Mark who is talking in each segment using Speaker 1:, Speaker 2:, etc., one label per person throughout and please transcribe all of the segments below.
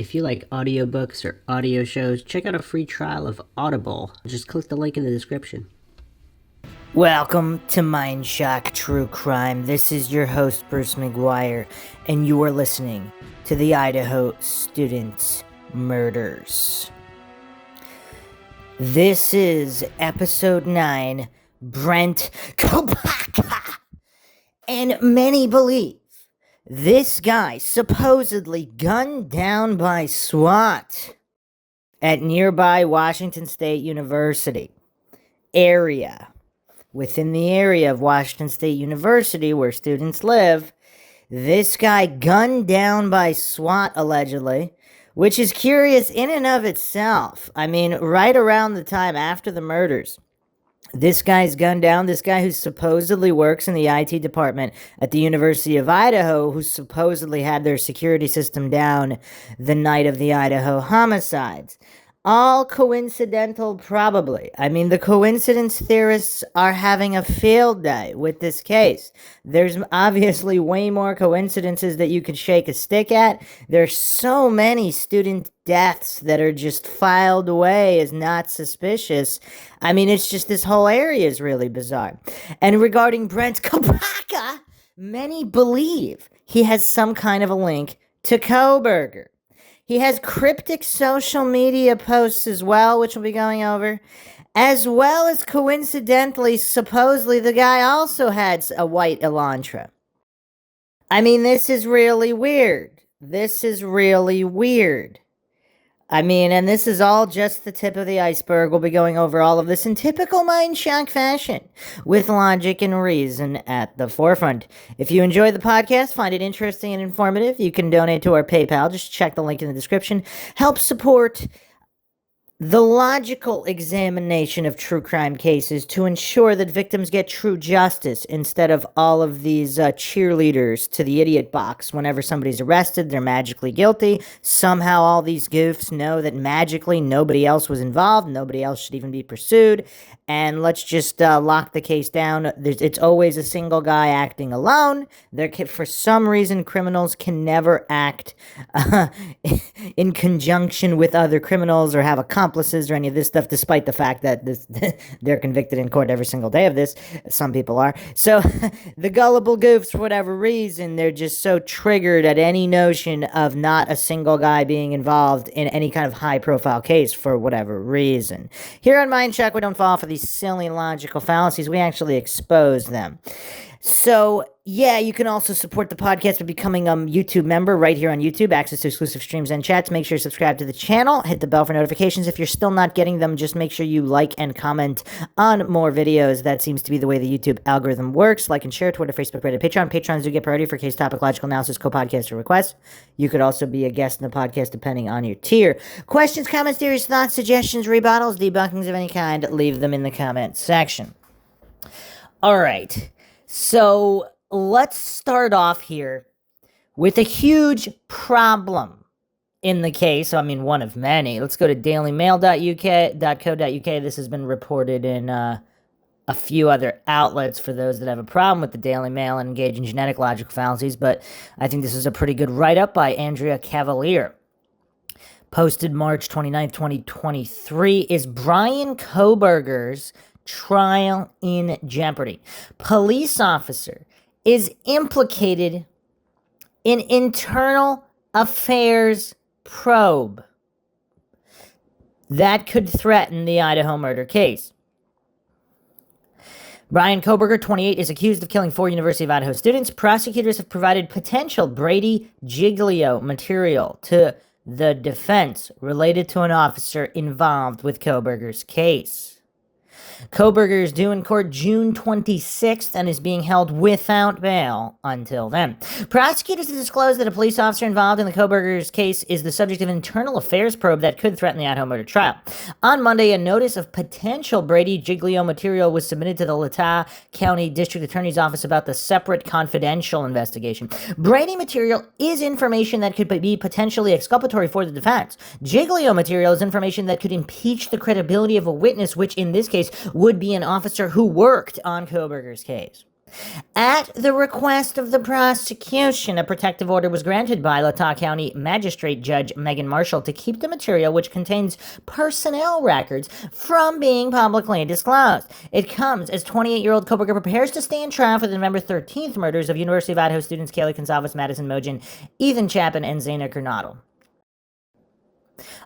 Speaker 1: If you like audiobooks or audio shows, check out a free trial of Audible. Just click the link in the description.
Speaker 2: Welcome to Mindshock True Crime. This is your host, Bruce McGuire, and you are listening to the Idaho students' murders. This is episode 9, Brent Kopacka. And many believe this guy supposedly gunned down by SWAT at nearby Washington State University area. Within the area of Washington State University where students live, this guy gunned down by SWAT allegedly, which is curious in and of itself. I mean, right around the time after the murders, this guy's gunned down, this guy who supposedly works in the IT department at the University of Idaho, who supposedly had their security system down the night of the Idaho homicides. All coincidental, probably. I mean, the coincidence theorists are having a field day with this case. There's obviously way more coincidences that you could shake a stick at. There's so many student deaths that are just filed away as not suspicious. I mean, it's just this whole area is really bizarre. And regarding Brent Kopacka, many believe he has some kind of a link to Kohberger. He has cryptic social media posts as well, which we'll be going over, as well as coincidentally, supposedly, the guy also had a white Elantra. I mean, this is really weird. This is really weird. I mean, and this is all just the tip of the iceberg. We'll be going over all of this in typical Mindshock fashion, with logic and reason at the forefront. If you enjoy the podcast, find it interesting and informative, you can donate to our PayPal. Just check the link in the description. Help support the logical examination of true crime cases to ensure that victims get true justice instead of all of these cheerleaders to the idiot box. Whenever somebody's arrested, they're magically guilty. Somehow all these goofs know that magically nobody else was involved, nobody else should even be pursued, and let's just lock the case down. It's always a single guy acting alone. For some reason, criminals can never act in conjunction with other criminals or have accomplices or any of this stuff, despite the fact that they're convicted in court every single day of this. Some people are. So the gullible goofs, for whatever reason, they're just so triggered at any notion of not a single guy being involved in any kind of high-profile case for whatever reason. Here on Mindshock, we don't fall for these silly logical fallacies. We actually expose them. So, yeah, you can also support the podcast by becoming a YouTube member right here on YouTube, access to exclusive streams and chats. Make sure you subscribe to the channel, hit the bell for notifications. If you're still not getting them, just make sure you like and comment on more videos. That seems to be the way the YouTube algorithm works. Like and share, Twitter, Facebook, Reddit, Patreon. Patrons do get priority for case topic, logical analysis, co-podcast, or requests. You could also be a guest in the podcast depending on your tier. Questions, comments, theories, thoughts, suggestions, rebuttals, debunkings of any kind, leave them in the comment section. All right. So let's start off here with a huge problem in the case. I mean, one of many. Let's go to dailymail.co.uk. This has been reported in a few other outlets for those that have a problem with the Daily Mail and engage in genetic logical fallacies, but I think this is a pretty good write-up by Andrea Cavalier. Posted March 29th, 2023, is Bryan Kohberger's trial in jeopardy. Police officer is implicated in internal affairs probe that could threaten the Idaho murder case. Bryan Kohberger, 28, is accused of killing 4 University of Idaho students. Prosecutors have provided potential Brady Giglio material to the defense related to an officer involved with Kohberger's case. Kohberger is due in court June 26th and is being held without bail until then. Prosecutors have disclosed that a police officer involved in the Kohberger's case is the subject of an internal affairs probe that could threaten the Idaho murder trial. On Monday, a notice of potential Brady Giglio material was submitted to the Latah County District Attorney's Office about the separate confidential investigation. Brady material is information that could be potentially exculpatory for the defense. Giglio material is information that could impeach the credibility of a witness, which in this case would be an officer who worked on Kohberger's case. At the request of the prosecution, a protective order was granted by Latah County Magistrate Judge Megan Marshall to keep the material, which contains personnel records, from being publicly disclosed. It comes as 28-year-old Kohberger prepares to stand trial for the November 13th murders of University of Idaho students Kaylee Gonzalez, Madison Mogen, Ethan Chapin, and Zaina Kernodle.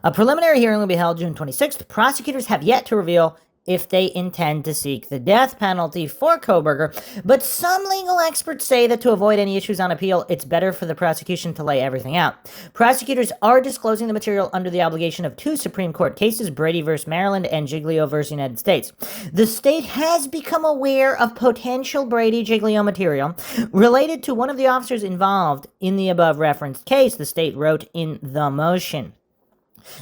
Speaker 2: A preliminary hearing will be held June 26th. Prosecutors have yet to reveal if they intend to seek the death penalty for Kohberger, but some legal experts say that to avoid any issues on appeal, it's better for the prosecution to lay everything out. Prosecutors are disclosing the material under the obligation of 2 Supreme Court cases, Brady v. Maryland and Giglio v. United States. The state has become aware of potential Brady-Giglio material related to one of the officers involved in the above-referenced case, the state wrote in the motion.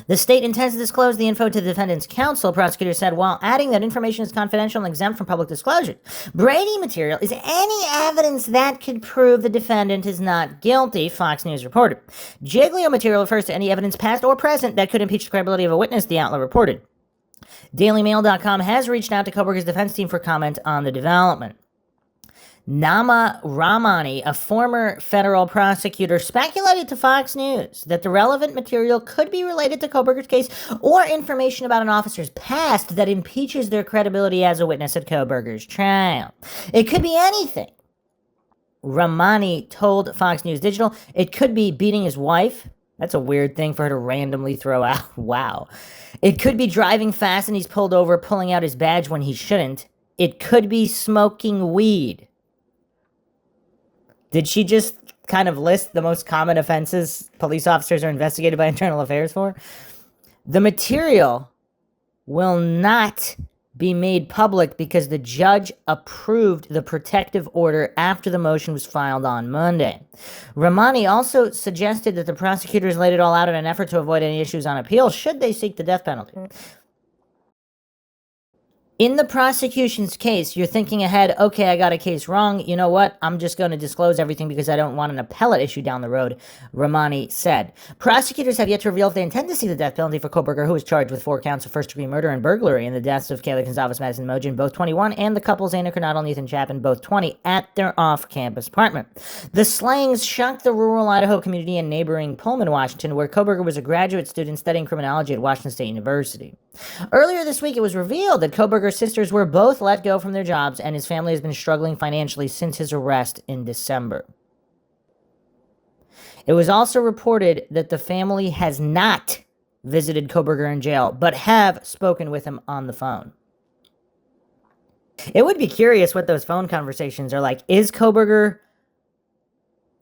Speaker 2: The state intends to disclose the info to the defendant's counsel, prosecutors said, while adding that information is confidential and exempt from public disclosure. Brady material is any evidence that could prove the defendant is not guilty, Fox News reported. Giglio material refers to any evidence past or present that could impeach the credibility of a witness, the outlet reported. DailyMail.com has reached out to Kohberger's defense team for comment on the development. Nama Ramani, a former federal prosecutor, speculated to Fox News that the relevant material could be related to Kohberger's case or information about an officer's past that impeaches their credibility as a witness at Kohberger's trial. It could be anything. Ramani told Fox News Digital it could be beating his wife. That's a weird thing for her to randomly throw out. Wow. It could be driving fast and he's pulled over, pulling out his badge when he shouldn't. It could be smoking weed. Did she just kind of list the most common offenses police officers are investigated by Internal Affairs for? The material will not be made public because the judge approved the protective order after the motion was filed on Monday. Ramani also suggested that the prosecutors laid it all out in an effort to avoid any issues on appeal should they seek the death penalty. In the prosecution's case, you're thinking ahead, okay, I got a case wrong. You know what? I'm just going to disclose everything because I don't want an appellate issue down the road, Ramani said. Prosecutors have yet to reveal if they intend to see the death penalty for Kohberger, who was charged with 4 counts of first-degree murder and burglary in the deaths of Kaylee Gonzalez, Madison Mogen, both 21, and the couple Zaina Kernodle and Ethan Chapin, both 20, at their off-campus apartment. The slayings shocked the rural Idaho community in neighboring Pullman, Washington, where Kohberger was a graduate student studying criminology at Washington State University. Earlier this week, it was revealed that Kohberger's sisters were both let go from their jobs, and his family has been struggling financially since his arrest in December. It was also reported that the family has not visited Kohberger in jail, but have spoken with him on the phone. It would be curious what those phone conversations are like. Is Kohberger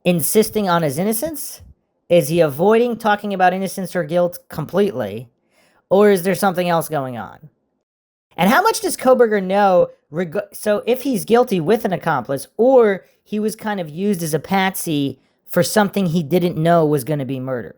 Speaker 2: insisting on his innocence? Is he avoiding talking about innocence or guilt completely? Or is there something else going on? And how much does Kohberger know? So if he's guilty with an accomplice, or he was kind of used as a patsy for something he didn't know was going to be murder.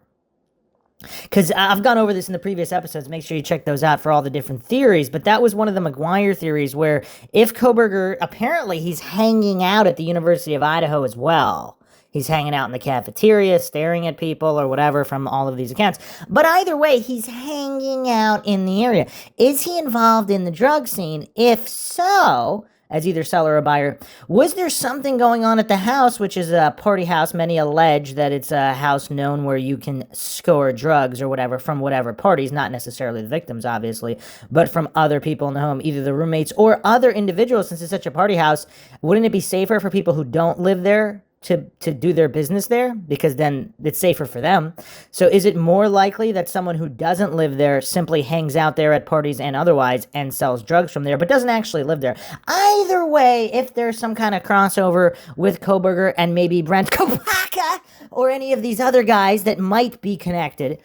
Speaker 2: Because I've gone over this in the previous episodes. Make sure you check those out for all the different theories. But that was one of the McGuire theories where if Kohberger, apparently he's hanging out at the University of Idaho as well. He's hanging out in the cafeteria, staring at people or whatever from all of these accounts. But either way, he's hanging out in the area. Is he involved in the drug scene? If so, as either seller or buyer, was there something going on at the house, which is a party house? Many allege that it's a house known where you can score drugs or whatever from whatever parties, not necessarily the victims, obviously, but from other people in the home, either the roommates or other individuals. Since it's such a party house, wouldn't it be safer for people who don't live there to do their business there, because then it's safer for them? So is it more likely that someone who doesn't live there simply hangs out there at parties and otherwise and sells drugs from there, but doesn't actually live there? Either way, if there's some kind of crossover with Kohberger and maybe Brent Kopacka or any of these other guys that might be connected,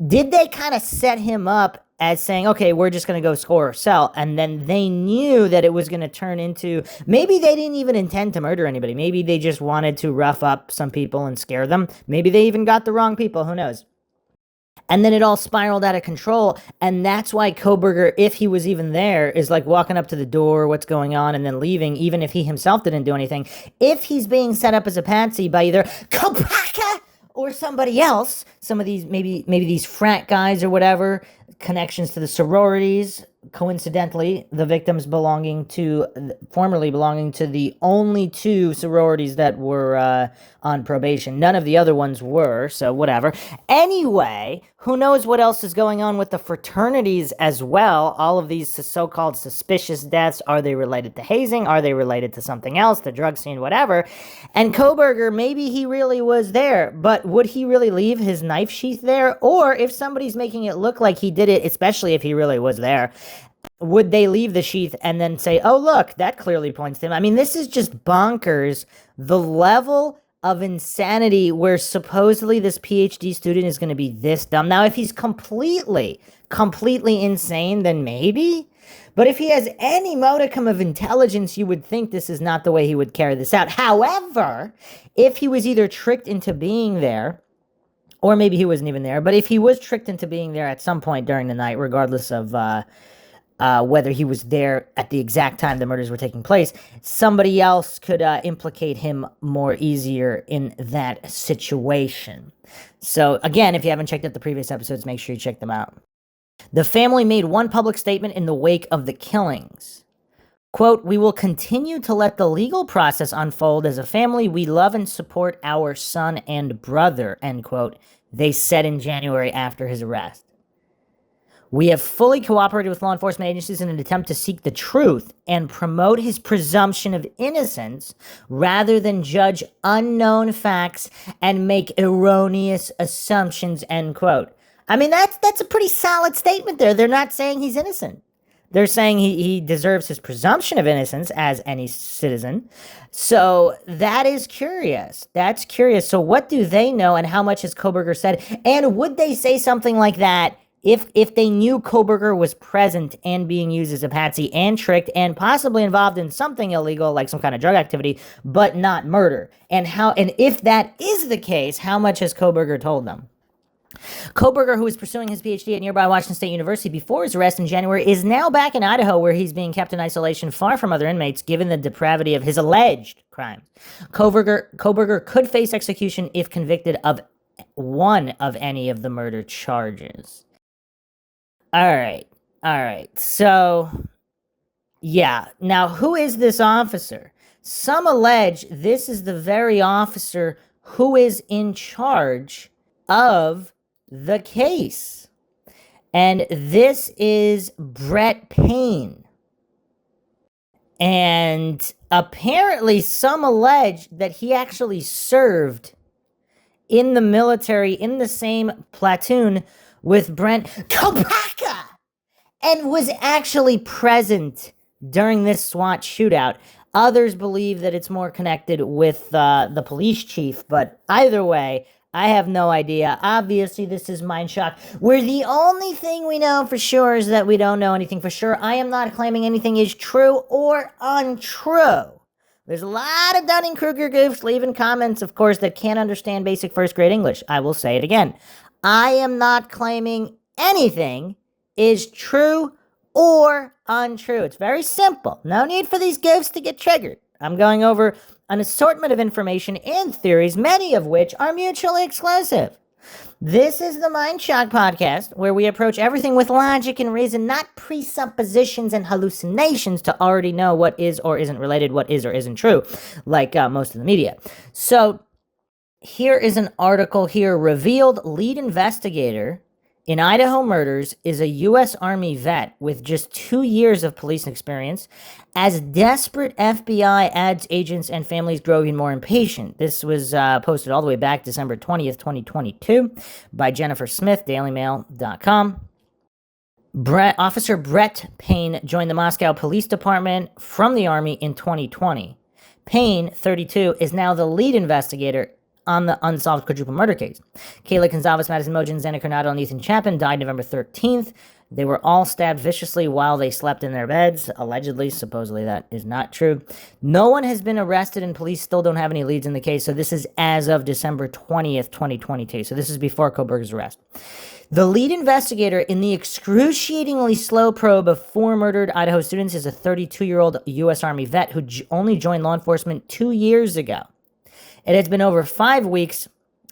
Speaker 2: did they kind of set him up as saying, okay, we're just going to go score or sell, and then they knew that it was going to turn into, maybe they didn't even intend to murder anybody. Maybe they just wanted to rough up some people and scare them. Maybe they even got the wrong people. Who knows? And then it all spiraled out of control, and that's why Kohberger, if he was even there, is like walking up to the door, what's going on, and then leaving, even if he himself didn't do anything. If he's being set up as a patsy by either Kopacka or somebody else, some of these, maybe these frat guys or whatever, connections to the sororities, coincidentally, the victims formerly belonging to the only two sororities that were on probation. None of the other ones were, so whatever. Anyway, who knows what else is going on with the fraternities as well? All of these so-called suspicious deaths, are they related to hazing? Are they related to something else, the drug scene, whatever? And Kohberger, maybe he really was there, but would he really leave his knife sheath there? Or if somebody's making it look like he did it, especially if he really was there, would they leave the sheath and then say, oh, look, that clearly points to him? I mean, this is just bonkers. The level of insanity where supposedly this PhD student is going to be this dumb. Now, if he's completely insane, then maybe. But if he has any modicum of intelligence, you would think this is not the way he would carry this out. However, if he was either tricked into being there, or maybe he wasn't even there, but if he was tricked into being there at some point during the night, regardless of whether he was there at the exact time the murders were taking place, somebody else could implicate him more easier in that situation. So again, if you haven't checked out the previous episodes, make sure you check them out. The family made one public statement in the wake of the killings. Quote, we will continue to let the legal process unfold. As a family, we love and support our son and brother, end quote, they said in January after his arrest. We have fully cooperated with law enforcement agencies in an attempt to seek the truth and promote his presumption of innocence rather than judge unknown facts and make erroneous assumptions, end quote. I mean, that's a pretty solid statement there. They're not saying he's innocent. They're saying he deserves his presumption of innocence as any citizen. So that is curious. That's curious. So what do they know, and how much has Kohberger said? And would they say something like that if they knew Kohberger was present and being used as a patsy and tricked and possibly involved in something illegal, like some kind of drug activity, but not murder? And if that is the case, how much has Kohberger told them? Kohberger, who was pursuing his PhD at nearby Washington State University before his arrest in January, is now back in Idaho, where he's being kept in isolation far from other inmates, given the depravity of his alleged crimes. Kohberger could face execution if convicted of one of any of the murder charges. All right. So, yeah. Now, who is this officer? Some allege this is the very officer who is in charge of the case. And this is Brett Payne. And apparently some allege that he actually served in the military in the same platoon with Brent Kopacka and was actually present during this SWAT shootout. Others believe that it's more connected with the police chief, but either way, I have no idea. Obviously, this is Mindshock, where the only thing we know for sure is that we don't know anything for sure. I am not claiming anything is true or untrue. There's a lot of Dunning-Kruger goofs leaving comments, of course, that can't understand basic first-grade English. I will say it again. I am not claiming anything is true or untrue. It's very simple. No need for these goofs to get triggered. I'm going over an assortment of information and theories, many of which are mutually exclusive. This is the Mindshock podcast, where we approach everything with logic and reason, not presuppositions and hallucinations to already know what is or isn't related, what is or isn't true, like most of the media. So here is an article here. Revealed lead investigator in Idaho murders is a U.S. Army vet with just 2 years of police experience, as desperate FBI adds agents and families grow even more impatient. This was posted all the way back December 20th, 2022 by Jennifer Smith, dailymail.com. Officer Brett Payne joined the Moscow Police Department from the Army in 2020. Payne, 32, is now the lead investigator on the unsolved quadruple murder case. Kayla Gonzalez, Madison Mogen, Xana Coronado, and Ethan Chapin died November 13th. They were all stabbed viciously while they slept in their beds. Allegedly, supposedly that is not true. No one has been arrested, and police still don't have any leads in the case. So this is as of December 20th, 2022. So this is before Kohberger's arrest. The lead investigator in the excruciatingly slow probe of 4 murdered Idaho students is a 32-year-old U.S. Army vet who only joined law enforcement 2 years ago. It has been over 5 weeks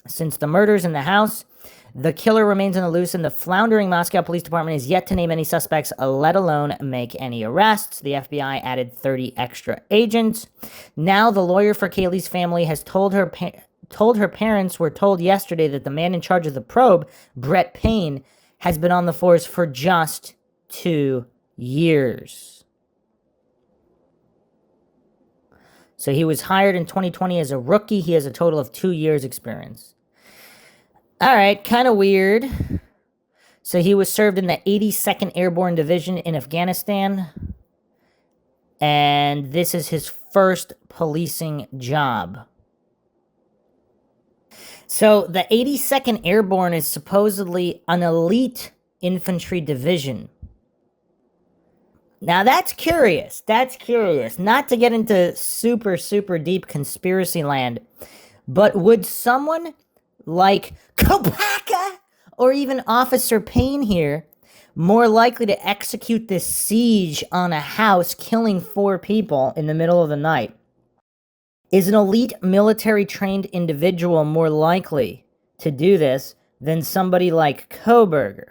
Speaker 2: since the murders in the house. The killer remains on the loose, and the floundering Moscow Police Department is yet to name any suspects, let alone make any arrests. The FBI added 30 extra agents. Now, the lawyer for Kaylee's family has told her parents were told yesterday that the man in charge of the probe, Brett Payne, has been on the force for just 2 years. So he was hired in 2020 as a rookie. He has a total of 2 years experience. All right, kind of weird. So he was served in the 82nd Airborne Division in Afghanistan. And this is his first policing job. So the 82nd Airborne is supposedly an elite infantry division. Now that's curious. That's curious. Not to get into super, super deep conspiracy land, but would someone like Kopacka or even Officer Payne here more likely to execute this siege on a house, killing 4 people in the middle of the night? Is an elite military-trained individual more likely to do this than somebody like Kohberger?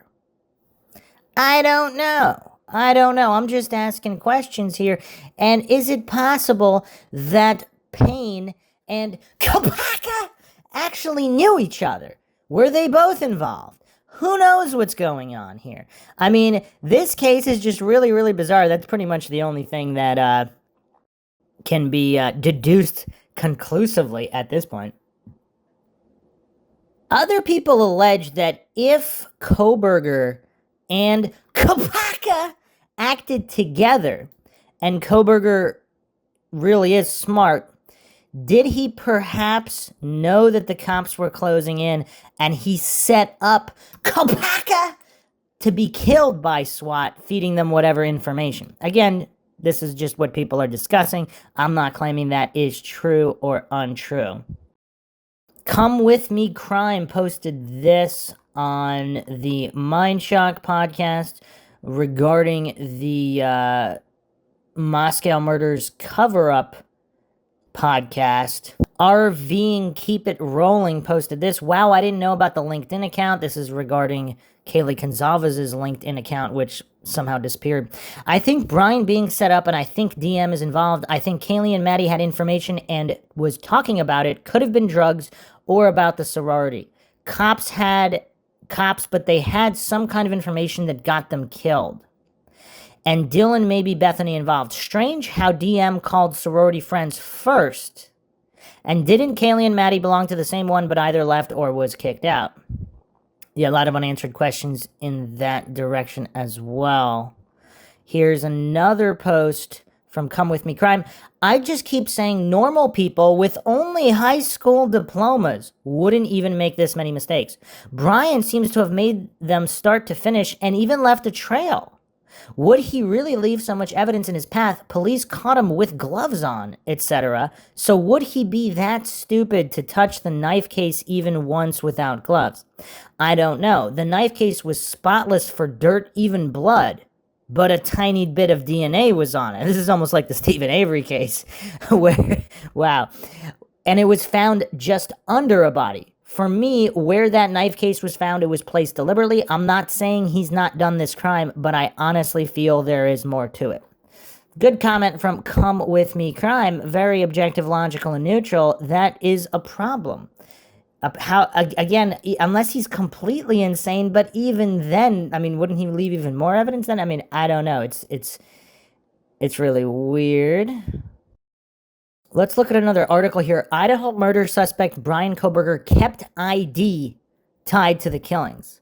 Speaker 2: I don't know. I'm just asking questions here. And is it possible that Payne and Kopacka actually knew each other? Were they both involved? Who knows what's going on here? I mean, this case is just really, really bizarre. That's pretty much the only thing that can be deduced conclusively at this point. Other people allege that if Kohberger and Kopacka acted together, and Kohberger really is smart, did he perhaps know that the cops were closing in and he set up Kopacka to be killed by SWAT, feeding them whatever information? Again, this is just what people are discussing. I'm not claiming that is true or untrue. Come With Me Crime posted this on the Mindshock podcast regarding the Moscow Murders cover-up podcast. RVing Keep It Rolling posted this. Wow, I didn't know about the LinkedIn account. This is regarding Kaylee Gonzalez's LinkedIn account, which somehow disappeared. I think Bryan being set up, and I think DM is involved. I think Kaylee and Maddie had information and was talking about it. Could have been drugs or about the sorority. Cops, but they had some kind of information that got them killed. And Dylan may be Bethany involved. Strange how DM called sorority friends first. And didn't Kaylee and Maddie belong to the same one, but either left or was kicked out? Yeah, a lot of unanswered questions in that direction as well. Here's another post from Come With Me Crime. I just keep saying normal people with only high school diplomas wouldn't even make this many mistakes. Bryan seems to have made them start to finish and even left a trail. Would he really leave so much evidence in his path? Police caught him with gloves on, etc. So would he be that stupid to touch the knife case even once without gloves? I don't know. The knife case was spotless for dirt, even blood, but a tiny bit of DNA was on it. This is almost like the Stephen Avery case, where, wow. And it was found just under a body. For me, where that knife case was found, it was placed deliberately. I'm not saying he's not done this crime, but I honestly feel there is more to it. Good comment from Come With Me Crime. Very objective, logical, and neutral. That is a problem. Again, unless he's completely insane, but even then, I mean, wouldn't he leave even more evidence then? I mean, I don't know. It's really weird. Let's look at another article here. Idaho murder suspect Bryan Kohberger kept ID tied to the killings.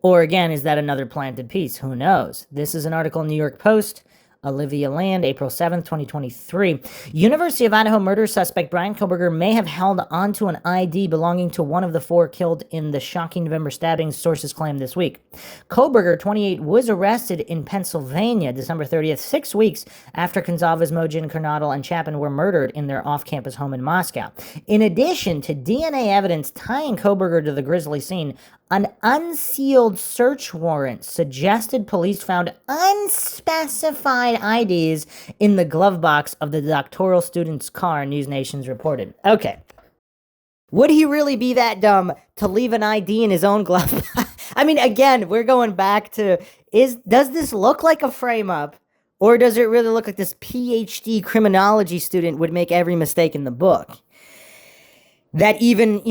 Speaker 2: Or again, is that another planted piece? Who knows? This is an article in New York Post. Olivia Land, April 7th, 2023. University of Idaho murder suspect Bryan Kohberger may have held onto an ID belonging to one of the 4 killed in the shocking November stabbings, sources claimed this week. Kohberger, 28, was arrested in Pennsylvania December 30th, 6 weeks after Gonzalez, Mojin, Kernodle, and Chapin were murdered in their off-campus home in Moscow. In addition to DNA evidence tying Kohberger to the grisly scene, an unsealed search warrant suggested police found unspecified IDs in the glove box of the doctoral student's car, News Nation's reported. Okay. Would he really be that dumb to leave an ID in his own glove? I mean, again, we're going back to does this look like a frame up, or does it really look like this PhD criminology student would make every mistake in the book that even,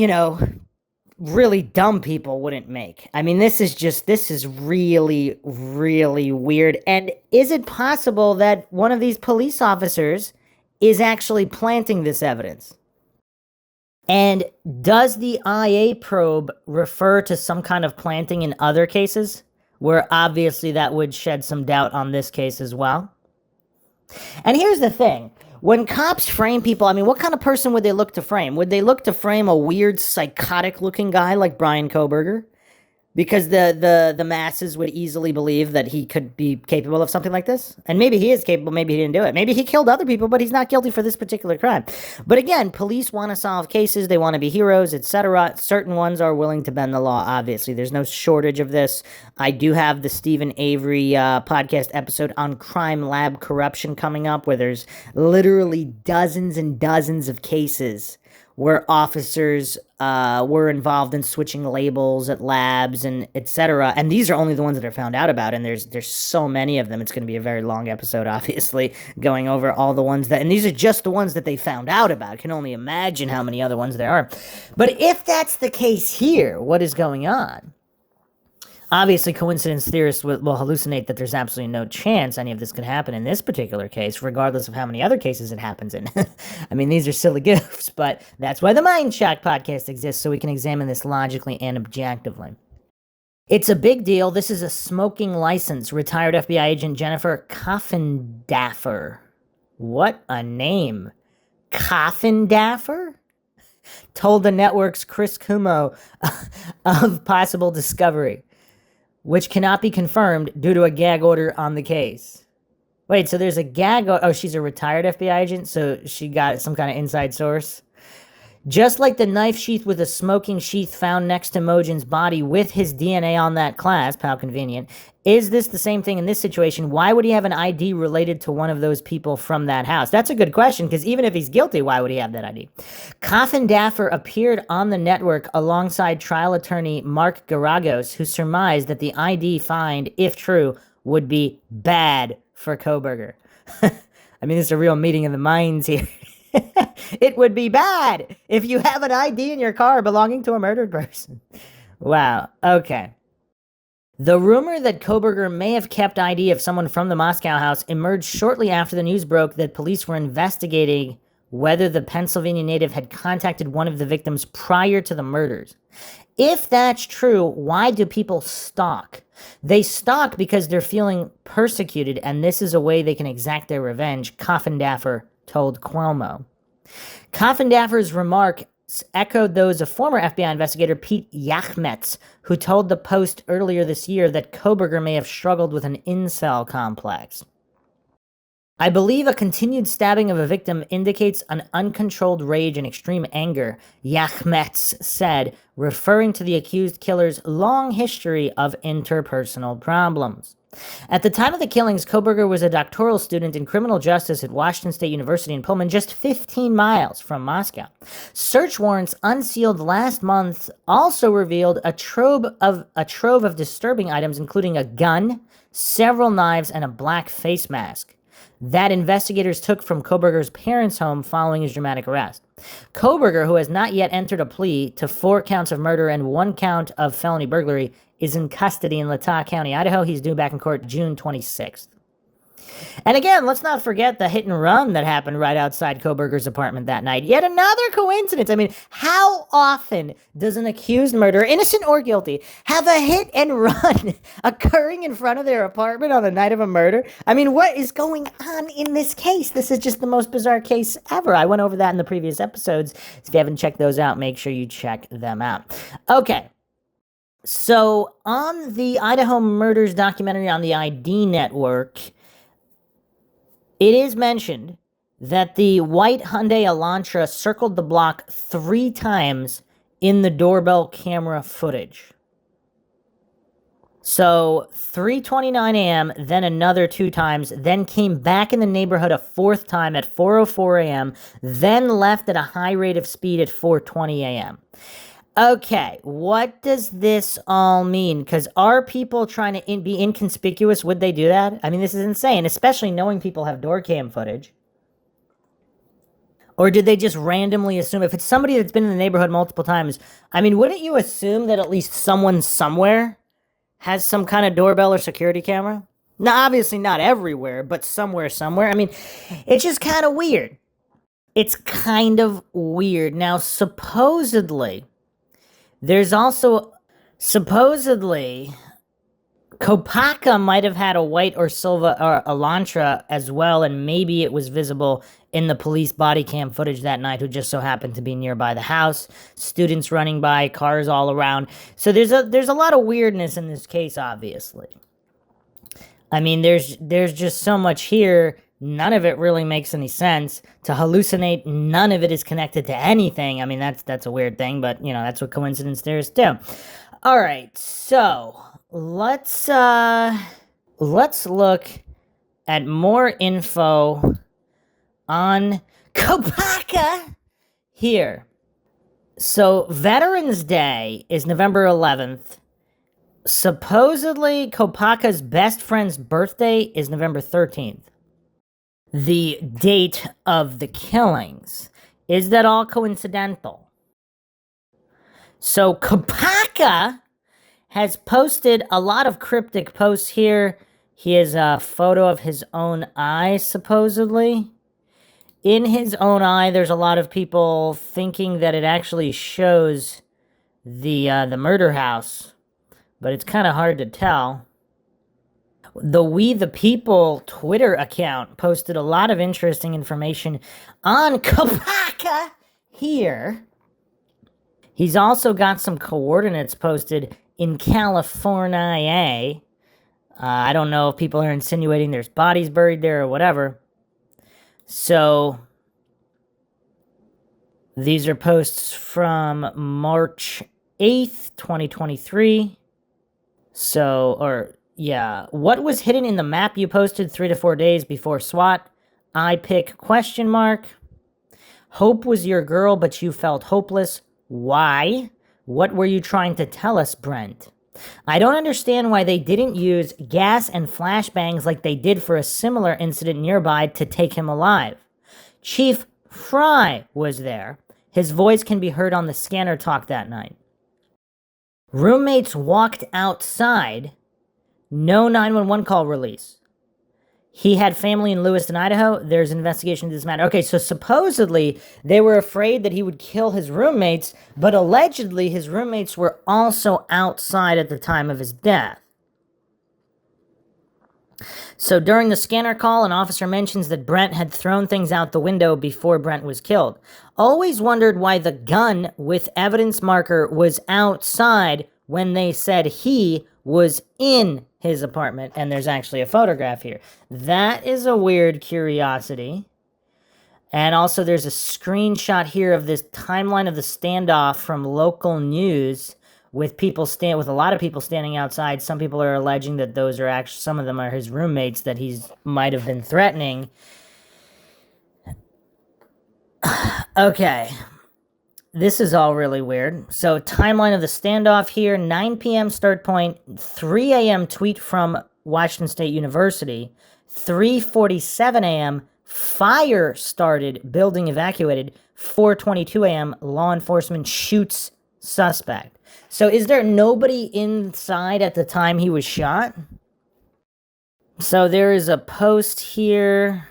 Speaker 2: really dumb people wouldn't make? I mean, this is really, really weird. And is it possible that one of these police officers is actually planting this evidence? And does the IA probe refer to some kind of planting in other cases, where obviously that would shed some doubt on this case as well? And here's the thing. When cops frame people, I mean, what kind of person would they look to frame? Would they look to frame a weird, psychotic-looking guy like Bryan Kohberger? Because the masses would easily believe that he could be capable of something like this. And maybe he is capable, maybe he didn't do it. Maybe he killed other people, but he's not guilty for this particular crime. But again, police want to solve cases, they want to be heroes, etc. Certain ones are willing to bend the law, obviously. There's no shortage of this. I do have the Stephen Avery podcast episode on crime lab corruption coming up, where there's literally dozens and dozens of cases where officers were involved in switching labels at labs and etc. And these are only the ones that are found out about, and there's so many of them. It's going to be a very long episode, obviously, going over all the ones that, and these are just the ones that they found out about. I can only imagine how many other ones there are. But if that's the case here, what is going on? Obviously, coincidence theorists will hallucinate that there's absolutely no chance any of this could happen in this particular case, regardless of how many other cases it happens in. I mean, these are silly goofs, but that's why the Mindshock podcast exists, so we can examine this logically and objectively. It's a big deal. This is a smoking license. Retired FBI agent Jennifer Coffindaffer. What a name. Coffindaffer? Told the network's Chris Cuomo of possible discovery, which cannot be confirmed due to a gag order on the case. Wait, so there's a gag order? Oh, she's a retired FBI agent, so she got some kind of inside source? Just like the knife sheath with a smoking sheath found next to Mojin's body with his DNA on that clasp, how convenient. Is this the same thing in this situation? Why would he have an ID related to one of those people from that house? That's a good question, because even if he's guilty, why would he have that ID? Coffindaffer appeared on the network alongside trial attorney Mark Garagos, who surmised that the ID find, if true, would be bad for Kohberger. I mean, this is a real meeting of the minds here. It would be bad if you have an ID in your car belonging to a murdered person. Wow. Okay. The rumor that Kohberger may have kept ID of someone from the Moscow house emerged shortly after the news broke that police were investigating whether the Pennsylvania native had contacted one of the victims prior to the murders. If that's true, why do people stalk? They stalk because they're feeling persecuted, and this is a way they can exact their revenge, Coffindaffer told Cuomo. Coffindaffer's remarks echoed those of former FBI investigator Pete Yachmetz, who told the Post earlier this year that Kohberger may have struggled with an incel complex. I believe a continued stabbing of a victim indicates an uncontrolled rage and extreme anger, Yachmetz said, referring to the accused killer's long history of interpersonal problems. At the time of the killings, Kohberger was a doctoral student in criminal justice at Washington State University in Pullman, just 15 miles from Moscow. Search warrants unsealed last month also revealed a trove of disturbing items, including a gun, several knives, and a black face mask that investigators took from Kohberger's parents' home following his dramatic arrest. Kohberger, who has not yet entered a plea to 4 counts of murder and 1 count of felony burglary, is in custody in Latah County, Idaho. He's due back in court June 26th. And again, let's not forget the hit and run that happened right outside Kohberger's apartment that night. Yet another coincidence. I mean, how often does an accused murderer, innocent or guilty, have a hit and run occurring in front of their apartment on the night of a murder? I mean, what is going on in this case? This is just the most bizarre case ever. I went over that in the previous episodes. If you haven't checked those out, make sure you check them out. Okay. So, on the Idaho murders documentary on the ID network, it is mentioned that the white Hyundai Elantra circled the block 3 times in the doorbell camera footage. So 3:29 a.m., then another 2 times, then came back in the neighborhood a 4th time at 4:04 a.m., then left at a high rate of speed at 4:20 a.m. Okay, what does this all mean? Because are people trying to be inconspicuous? Would they do that? I mean, this is insane, especially knowing people have door cam footage. Or did they just randomly assume, if it's somebody that's been in the neighborhood multiple times, I mean, wouldn't you assume that at least someone somewhere has some kind of doorbell or security camera? Now, obviously not everywhere, but somewhere. I mean, it's just kind of weird. It's kind of weird. Now, supposedly, Kopacka might have had a white or silver or Elantra as well, and maybe it was visible in the police body cam footage that night, who just so happened to be nearby the house. Students running by, cars all around. So there's a lot of weirdness in this case, obviously. I mean, there's just so much here. None of it really makes any sense. To hallucinate, none of it is connected to anything. I mean, that's a weird thing, but, you know, that's what coincidence theories do. All right, so let's look at more info on Kopacka here. So Veterans Day is November 11th. Supposedly, Kopacka's best friend's birthday is November 13th. The date of the killings. Is that all coincidental? So Kopacka has posted a lot of cryptic posts here. He has a photo of his own eye, supposedly. In his own eye, there's a lot of people thinking that it actually shows the murder house, but it's kind of hard to tell. The We the People Twitter account posted a lot of interesting information on Kopacka here. He's also got some coordinates posted in California. I don't know if people are insinuating there's bodies buried there or whatever. So these are posts from March 8th, 2023. What was hidden in the map you posted 3 to 4 days before SWAT? I pick ? Hope was your girl, but you felt hopeless. Why? What were you trying to tell us, Brent? I don't understand why they didn't use gas and flashbangs like they did for a similar incident nearby to take him alive. Chief Fry was there. His voice can be heard on the scanner talk that night. Roommates walked outside. No 911 call release. He had family in Lewiston, Idaho. There's an investigation into this matter. Okay, so supposedly they were afraid that he would kill his roommates, but allegedly his roommates were also outside at the time of his death. So during the scanner call, an officer mentions that Brent had thrown things out the window before Brent was killed. Always wondered why the gun with evidence marker was outside when they said he was in his apartment, and there's actually a photograph here. That is a weird curiosity. And also there's a screenshot here of this timeline of the standoff from local news with a lot of people standing outside. Some people are alleging that those are actually, some of them are his roommates that he's might have been threatening. Okay. This is all really weird. So, timeline of the standoff here, 9 p.m. start point, 3 a.m. tweet from Washington State University, 3:47 a.m. fire started, building evacuated, 4:22 a.m. law enforcement shoots suspect. So, is there nobody inside at the time he was shot? So, there is a post here.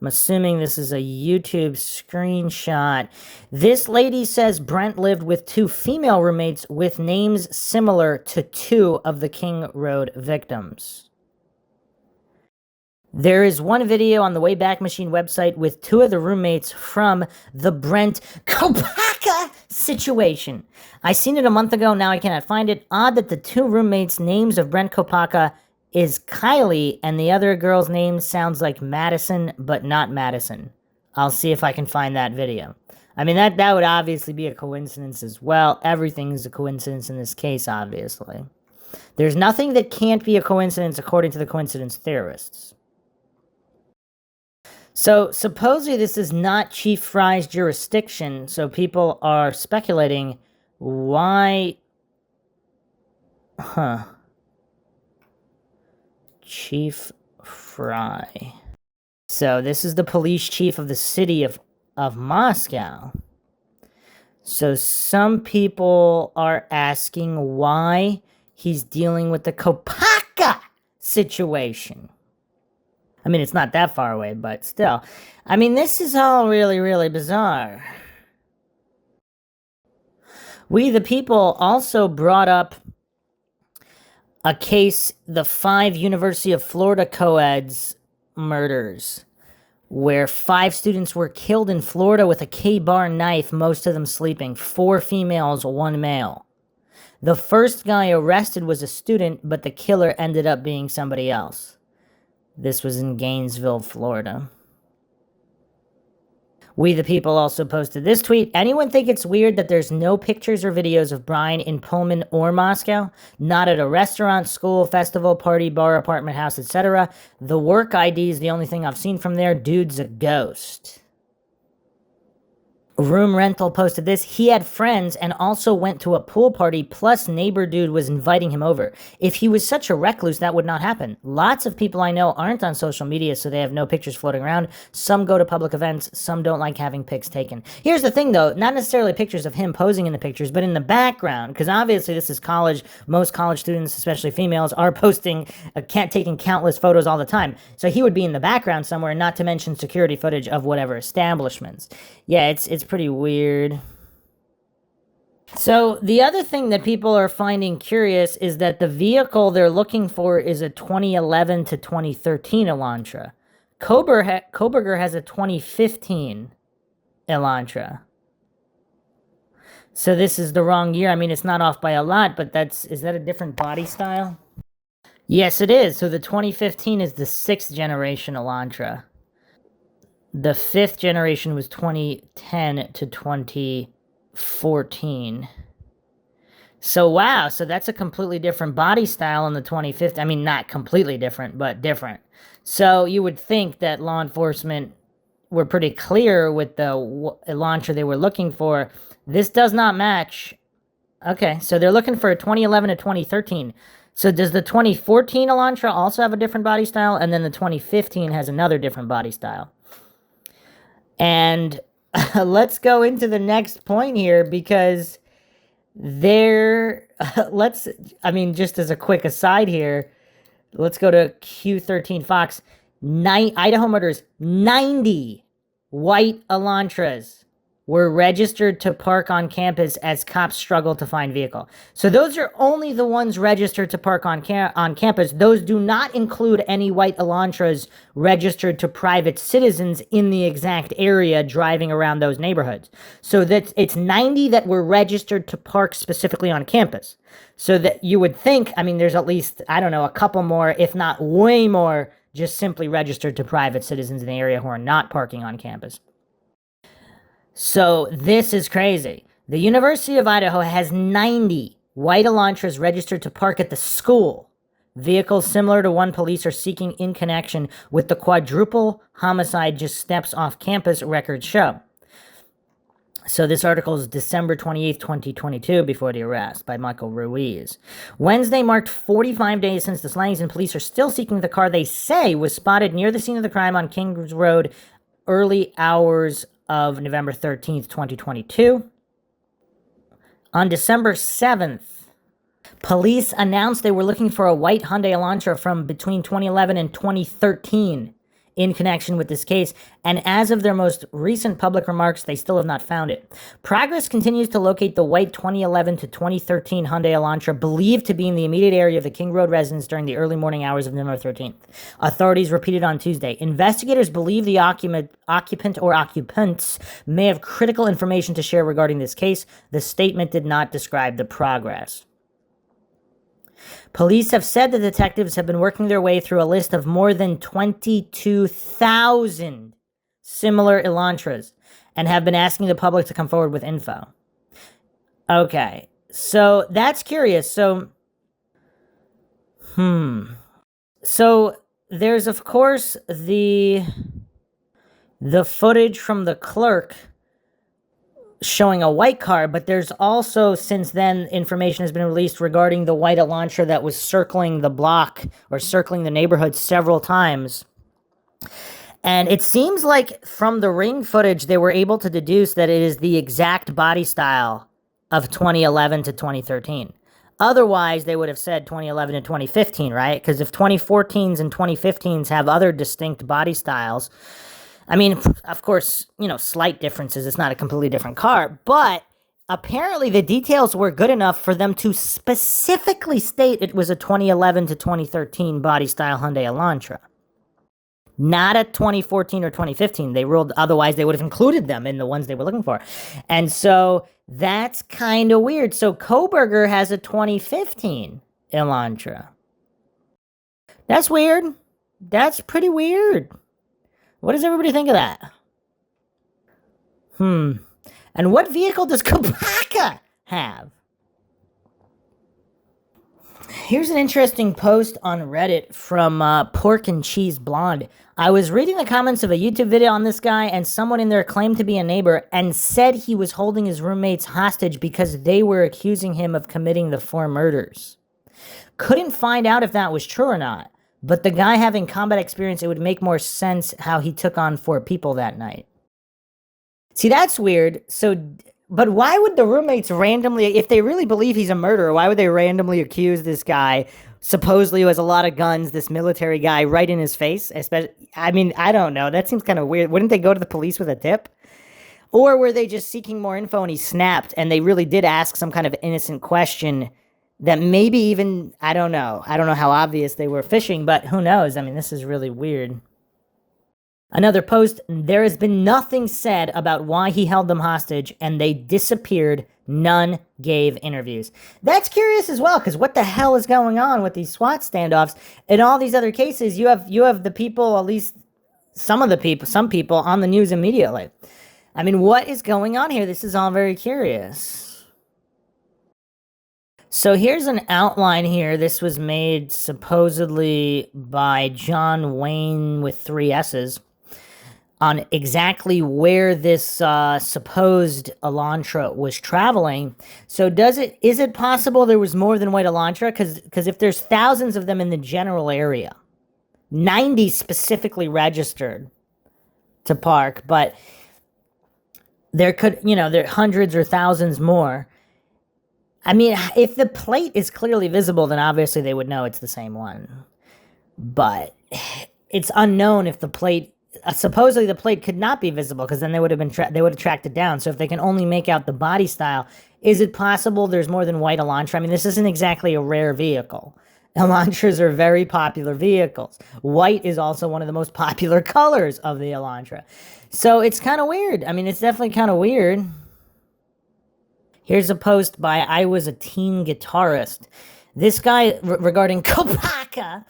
Speaker 2: I'm assuming this is a YouTube screenshot. This lady says Brent lived with 2 female roommates with names similar to 2 of the King Road victims. There is one video on the Wayback Machine website with 2 of the roommates from the Brent Kopacka situation. I seen it a month ago, now I cannot find it. Odd that the 2 roommates' names of Brent Kopacka is Kylie, and the other girl's name sounds like Madison, but not Madison. I'll see if I can find that video. I mean, that would obviously be a coincidence as well. Everything is a coincidence in this case, obviously. There's nothing that can't be a coincidence according to the coincidence theorists. So supposedly this is not Chief Fry's jurisdiction, so people are speculating why... Chief Fry. So this is the police chief of the city of Moscow. So some people are asking why he's dealing with the Kopacka situation. I mean, it's not that far away, but still. I mean, this is all really, really bizarre. We the People also brought up a case, the 5 University of Florida co-eds murders, where 5 students were killed in Florida with a K-bar knife, most of them sleeping. 4 females, 1 male. The first guy arrested was a student, but the killer ended up being somebody else. This was in Gainesville, Florida. We the People also posted this tweet. Anyone think it's weird that there's no pictures or videos of Bryan in Pullman or Moscow? Not at a restaurant, school, festival, party, bar, apartment, house, etc. The work ID is the only thing I've seen from there. Dude's a ghost. Room Rental posted this. He had friends and also went to a pool party, plus neighbor dude was inviting him over. If he was such a recluse, that would not happen. Lots of people I know aren't on social media, so they have no pictures floating around. Some go to public events, some don't like having pics taken. Here's the thing though, not necessarily pictures of him posing in the pictures, but in the background, because obviously this is college. Most college students, especially females, are posting, taking countless photos all the time. So he would be in the background somewhere, not to mention security footage of whatever establishments. Yeah, it's pretty weird. So the other thing that people are finding curious is that the vehicle they're looking for is a 2011 to 2013 Elantra. Kohberger has a 2015 Elantra. So this is the wrong year. I mean, it's not off by a lot, but is that a different body style? Yes, it is. So the 2015 is the 6th generation Elantra. The 5th generation was 2010 to 2014. So, wow. So that's a completely different body style in the 2015. I mean, not completely different, but different. So you would think that law enforcement were pretty clear with the Elantra they were looking for. This does not match. Okay, so they're looking for a 2011 to 2013. So does the 2014 Elantra also have a different body style? And then the 2015 has another different body style. And let's go into the next point here, because just as a quick aside here, let's go to Q13 Fox. Idaho murders, 90 white Elantras were registered to park on campus as cops struggle to find vehicle. So those are only the ones registered to park on campus. Those do not include any white Elantras registered to private citizens in the exact area driving around those neighborhoods. So it's 90 that were registered to park specifically on campus. So that you would think, I mean, there's at least, I don't know, a couple more, if not way more, just simply registered to private citizens in the area who are not parking on campus. So this is crazy. The University of Idaho has 90 white Elantras registered to park at the school. Vehicles similar to one police are seeking in connection with the quadruple homicide just steps off campus, records show. So this article is December 28th, 2022, before the arrest by Michael Ruiz. Wednesday marked 45 days since the slayings, and police are still seeking the car they say was spotted near the scene of the crime on Kings Road early hours of November 13th, 2022. On December 7th, police announced they were looking for a white Hyundai Elantra from between 2011 and 2013 in connection with this case, and as of their most recent public remarks, they still have not found it. Progress continues to locate the white 2011 to 2013 Hyundai Elantra, believed to be in the immediate area of the King Road residence during the early morning hours of November 13th. Authorities repeated on Tuesday. Investigators believe the occupant or occupants may have critical information to share regarding this case. The statement did not describe the progress. Police have said the detectives have been working their way through a list of more than 22,000 similar Elantras and have been asking the public to come forward with info. Okay, so that's curious. So So there's, of course, the footage from the clerk showing a white car, but there's also, since then, information has been released regarding the white Elantra that was circling the block or circling the neighborhood several times. And it seems like from the ring footage, they were able to deduce that it is the exact body style of 2011 to 2013. Otherwise, they would have said 2011 to 2015, right? Because if 2014s and 2015s have other distinct body styles, I mean, of course, slight differences. It's not a completely different car, but apparently the details were good enough for them to specifically state it was a 2011 to 2013 body style Hyundai Elantra. Not a 2014 or 2015. They ruled otherwise they would have included them in the ones they were looking for. And so that's kind of weird. So Kohberger has a 2015 Elantra. That's weird. That's pretty weird. What does everybody think of that? And what vehicle does Kopacka have? Here's an interesting post on Reddit from Pork and Cheese Blonde. I was reading the comments of a YouTube video on this guy, and someone in there claimed to be a neighbor and said he was holding his roommates hostage because they were accusing him of committing the 4 murders. Couldn't find out if that was true or not, but the guy having combat experience, it would make more sense how he took on 4 people that night. See, that's weird. But why would the roommates randomly, if they really believe he's a murderer, why would they randomly accuse this guy, supposedly who has a lot of guns, this military guy, right in his face? I mean, I don't know. That seems kind of weird. Wouldn't they go to the police with a tip? Or were they just seeking more info and he snapped and they really did ask some kind of innocent question that maybe even, I don't know. I don't know how obvious they were fishing, but who knows? I mean, this is really weird. Another post, there has been nothing said about why he held them hostage and they disappeared. None gave interviews. That's curious as well, because what the hell is going on with these SWAT standoffs? In all these other cases, you have the people, at least some people on the news immediately. I mean, what is going on here? This is all very curious. So here's an outline here. This was made supposedly by John Wayne with 3 S's. On exactly where this supposed Elantra was traveling. So is it possible there was more than white Elantra? Because if there's thousands of them in the general area, 90 specifically registered to park, but there are hundreds or thousands more. I mean, if the plate is clearly visible, then obviously they would know it's the same one. But it's unknown if the plate, supposedly the plate could not be visible because then they would have tracked it down. So if they can only make out the body style, is it possible there's more than white Elantra? I mean, this isn't exactly a rare vehicle. Elantras are very popular vehicles. White is also one of the most popular colors of the Elantra. So it's kind of weird. I mean, it's definitely kind of weird. Here's a post by I Was a Teen Guitarist. This guy, regarding Kopacka.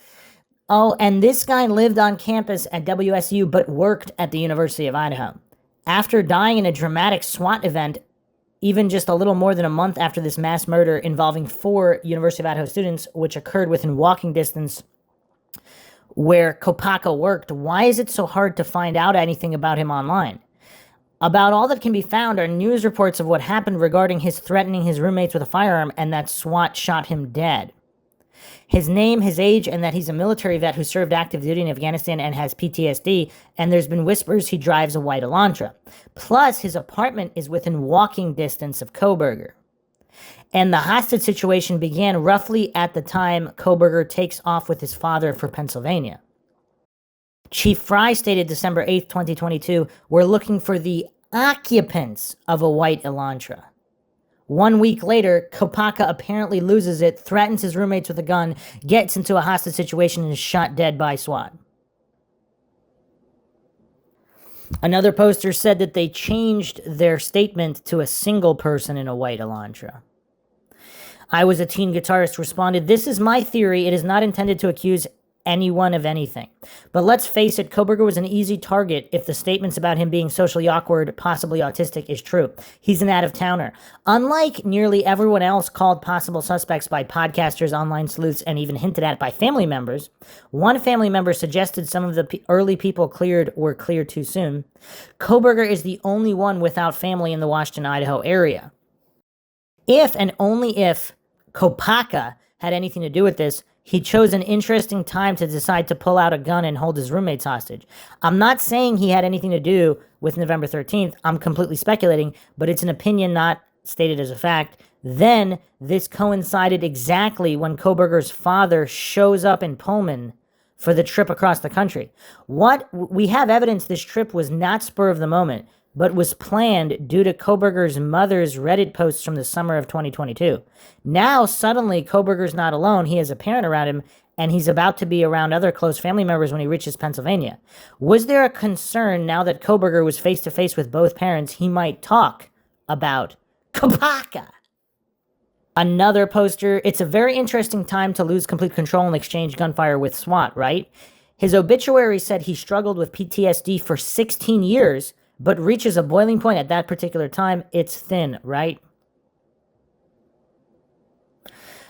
Speaker 2: Oh, and this guy lived on campus at WSU but worked at the University of Idaho. After dying in a dramatic SWAT event, even just a little more than a month after this mass murder involving 4 University of Idaho students, which occurred within walking distance where Kopacka worked, why is it so hard to find out anything about him online? About all that can be found are news reports of what happened regarding his threatening his roommates with a firearm and that SWAT shot him dead. His name, his age, and that he's a military vet who served active duty in Afghanistan and has PTSD, and there's been whispers he drives a white Elantra. Plus, his apartment is within walking distance of Kohberger. And the hostage situation began roughly at the time Kohberger takes off with his father for Pennsylvania. Chief Fry stated December 8th, 2022, we're looking for the occupants of a white Elantra. 1 week later, Kopacka apparently loses it, threatens his roommates with a gun, gets into a hostage situation, and is shot dead by SWAT. Another poster said that they changed their statement to a single person in a white Elantra. I Was a Teen Guitarist responded, this is my theory. It is not intended to accuse anyone of anything. But let's face it, Kohberger was an easy target if the statements about him being socially awkward, possibly autistic, is true. He's an out-of-towner. Unlike nearly everyone else called possible suspects by podcasters, online sleuths, and even hinted at by family members, one family member suggested some of the early people cleared were cleared too soon. Kohberger is the only one without family in the Washington, Idaho area. If and only if Kopacka had anything to do with this, he chose an interesting time to decide to pull out a gun and hold his roommates hostage. I'm not saying he had anything to do with November 13th. I'm completely speculating, but it's an opinion not stated as a fact. Then this coincided exactly when Kohberger's father shows up in Pullman for the trip across the country. We have evidence this trip was not spur of the moment, but was planned due to Kohberger's mother's Reddit posts from the summer of 2022. Now, suddenly, Kohberger's not alone. He has a parent around him, and he's about to be around other close family members when he reaches Pennsylvania. Was there a concern now that Kohberger was face-to-face with both parents he might talk about Kopacka? Another poster, it's a very interesting time to lose complete control and exchange gunfire with SWAT, right? His obituary said he struggled with PTSD for 16 years, but reaches a boiling point at that particular time. It's thin, right?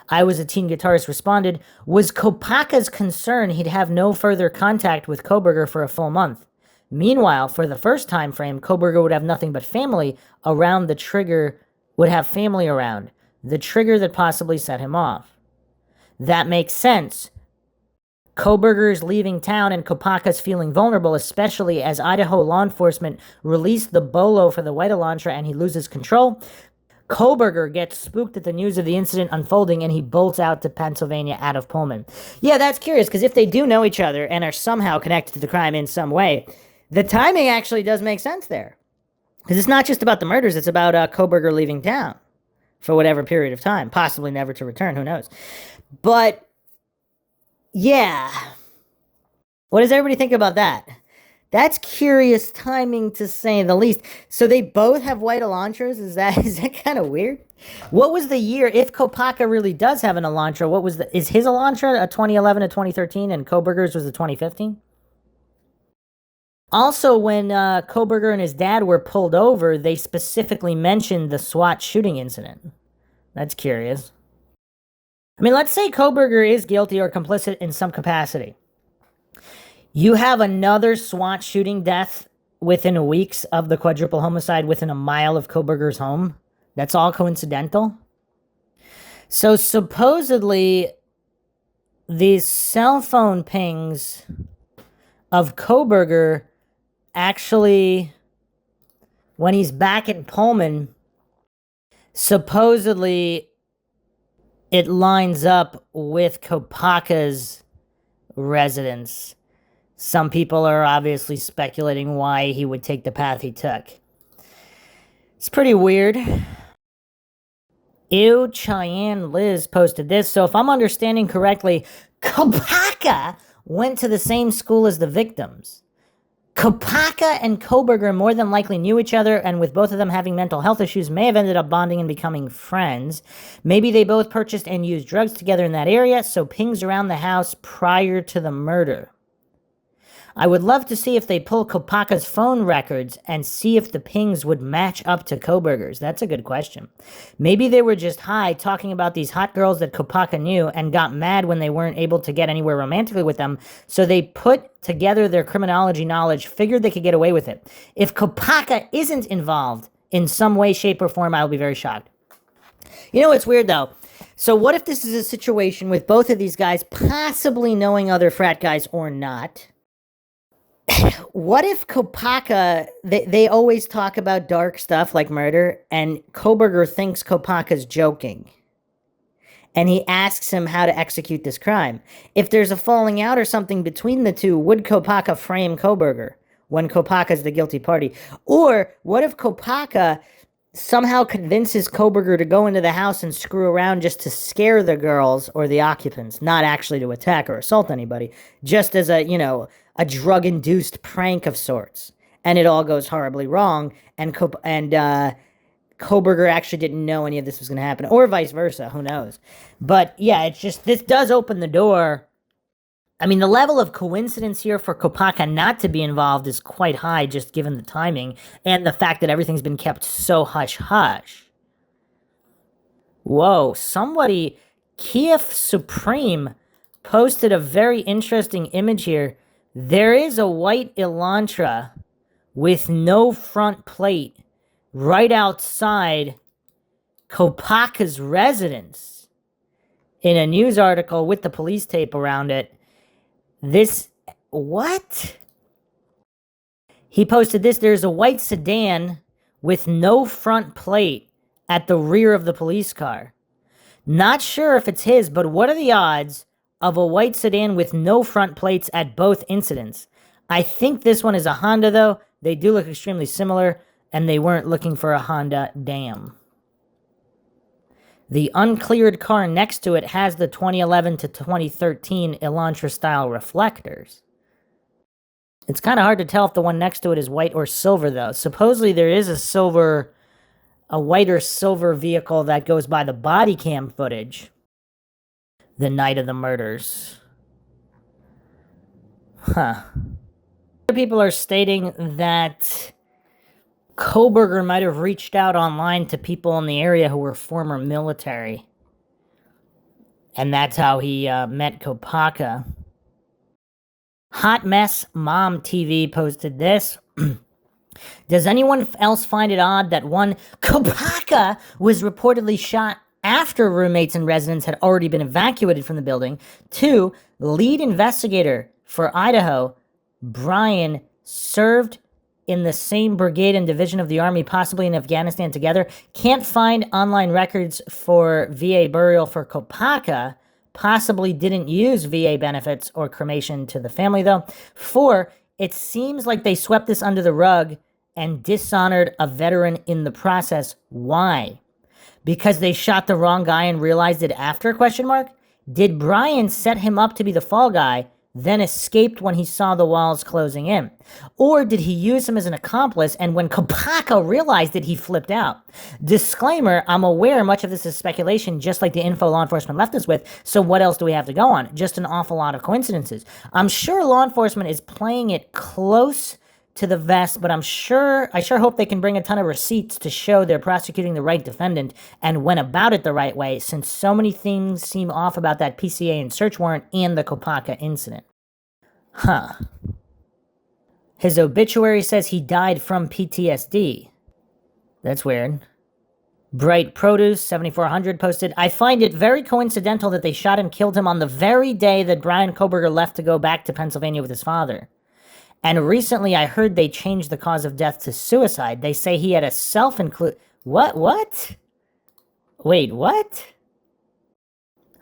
Speaker 2: I Was a Teen Guitarist responded, was Kopacka's concern he'd have no further contact with Kohberger for a full month. Meanwhile, for the first time frame, Kohberger would have nothing but family around the trigger, would have family around the trigger that possibly set him off. That makes sense. Kohberger's leaving town and Kopacka's feeling vulnerable, especially as Idaho law enforcement released the bolo for the White Elantra and he loses control. Kohberger gets spooked at the news of the incident unfolding and he bolts out to Pennsylvania out of Pullman. Yeah, that's curious, because if they do know each other and are somehow connected to the crime in some way, the timing actually does make sense there. Because it's not just about the murders, it's about Kohberger leaving town for whatever period of time, possibly never to return, who knows. But yeah. What does everybody think about that? That's curious timing, to say the least. So they both have White Elantras? Is that kind of weird? What was the year, if Kopacka really does have an Elantra, is his Elantra a 2011 to 2013 and Kohberger's was a 2015? Also, when Kohberger and his dad were pulled over, they specifically mentioned the SWAT shooting incident. That's curious. I mean, let's say Kohberger is guilty or complicit in some capacity. You have another SWAT shooting death within weeks of the quadruple homicide within a mile of Kohberger's home. That's all coincidental. So supposedly, these cell phone pings of Kohberger actually, when he's back in Pullman, supposedly it lines up with Kopacka's residence. Some people are obviously speculating why he would take the path he took. It's pretty weird. Ew, Cheyenne Liz posted this. So if I'm understanding correctly, Kopacka went to the same school as the victims. Kopacka and Kohberger more than likely knew each other, and with both of them having mental health issues, may have ended up bonding and becoming friends. Maybe they both purchased and used drugs together in that area, so pings around the house prior to the murder. I would love to see if they pull Kopacka's phone records and see if the pings would match up to Kohberger's. That's a good question. Maybe they were just high talking about these hot girls that Kopacka knew and got mad when they weren't able to get anywhere romantically with them, so they put together their criminology knowledge, figured they could get away with it. If Kopacka isn't involved in some way, shape, or form, I'll be very shocked. You know what's weird, though? So what if this is a situation with both of these guys possibly knowing other frat guys or not? What if Kopacka, they always talk about dark stuff like murder, and Kohberger thinks Kopacka's joking. And he asks him how to execute this crime. If there's a falling out or something between the two, would Kopacka frame Kohberger when Kopacka's the guilty party? Or what if Kopacka somehow convinces Kohberger to go into the house and screw around just to scare the girls or the occupants, not actually to attack or assault anybody, just as a drug-induced prank of sorts, and it all goes horribly wrong, and Kohberger actually didn't know any of this was going to happen, or vice versa, who knows? But yeah, it's just, this does open the door. I mean, the level of coincidence here for Kopacka not to be involved is quite high, just given the timing and the fact that everything's been kept so hush-hush. Whoa, somebody, Kiev Supreme, posted a very interesting image here. There is a white Elantra with no front plate right outside Kopacka's residence in a news article with the police tape around it. What? He posted this. There's a white sedan with no front plate at the rear of the police car. Not sure if it's his, but what are the odds of a white sedan with no front plates at both incidents? I think this one is a Honda, though. They do look extremely similar, and they weren't looking for a Honda. Damn. The uncleared car next to it has the 2011 to 2013 Elantra-style reflectors. It's kind of hard to tell if the one next to it is white or silver, though. Supposedly there is a white or silver vehicle that goes by the body cam footage the night of the murders. Huh. Other people are stating that Kohberger might have reached out online to people in the area who were former military. And that's how he met Kopacka. Hot Mess Mom TV posted this. Does anyone else find it odd that one, Kopacka was reportedly shot after roommates and residents had already been evacuated from the building? 2, lead investigator for Idaho, Bryan, served in the same brigade and division of the Army, possibly in Afghanistan together. Can't find online records for VA burial for Kopacka. Possibly didn't use VA benefits or cremation to the family, though. 4, it seems like they swept this under the rug and dishonored a veteran in the process. Why? Because they shot the wrong guy and realized it after, question mark? Did Bryan set him up to be the fall guy, then escaped when he saw the walls closing in? Or did he use him as an accomplice, and when Kopacka realized it, he flipped out? Disclaimer, I'm aware much of this is speculation, just like the info law enforcement left us with, so what else do we have to go on? Just an awful lot of coincidences. I'm sure law enforcement is playing it close to the vest, but I sure hope they can bring a ton of receipts to show they're prosecuting the right defendant and went about it the right way, since so many things seem off about that PCA and search warrant and the Kopacka incident. Huh. His obituary says he died from PTSD. That's weird. Bright Produce 7400 posted, I find it very coincidental that they shot and killed him on the very day that Bryan Kohberger left to go back to Pennsylvania with his father. And recently I heard they changed the cause of death to suicide. They say he had a self-include... What? Wait, what?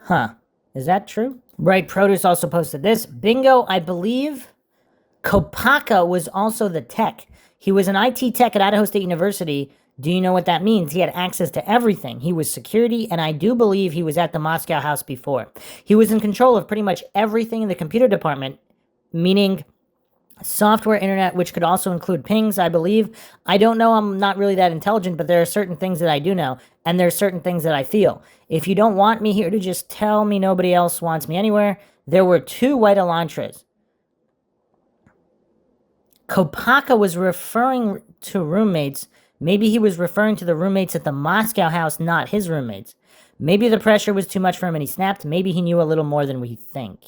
Speaker 2: Huh. Is that true? Bright Produce also posted this. Bingo, I believe Kopacka was also the tech. He was an IT tech at Idaho State University. Do you know what that means? He had access to everything. He was security, and I do believe he was at the Moscow house before. He was in control of pretty much everything in the computer department, meaning software, internet, which could also include pings, I believe. I don't know, I'm not really that intelligent, but there are certain things that I do know, and there are certain things that I feel. If you don't want me here to just tell me nobody else wants me anywhere, there were 2 white Elantras. Kopacka was referring to roommates. Maybe he was referring to the roommates at the Moscow house, not his roommates. Maybe the pressure was too much for him and he snapped. Maybe he knew a little more than we think.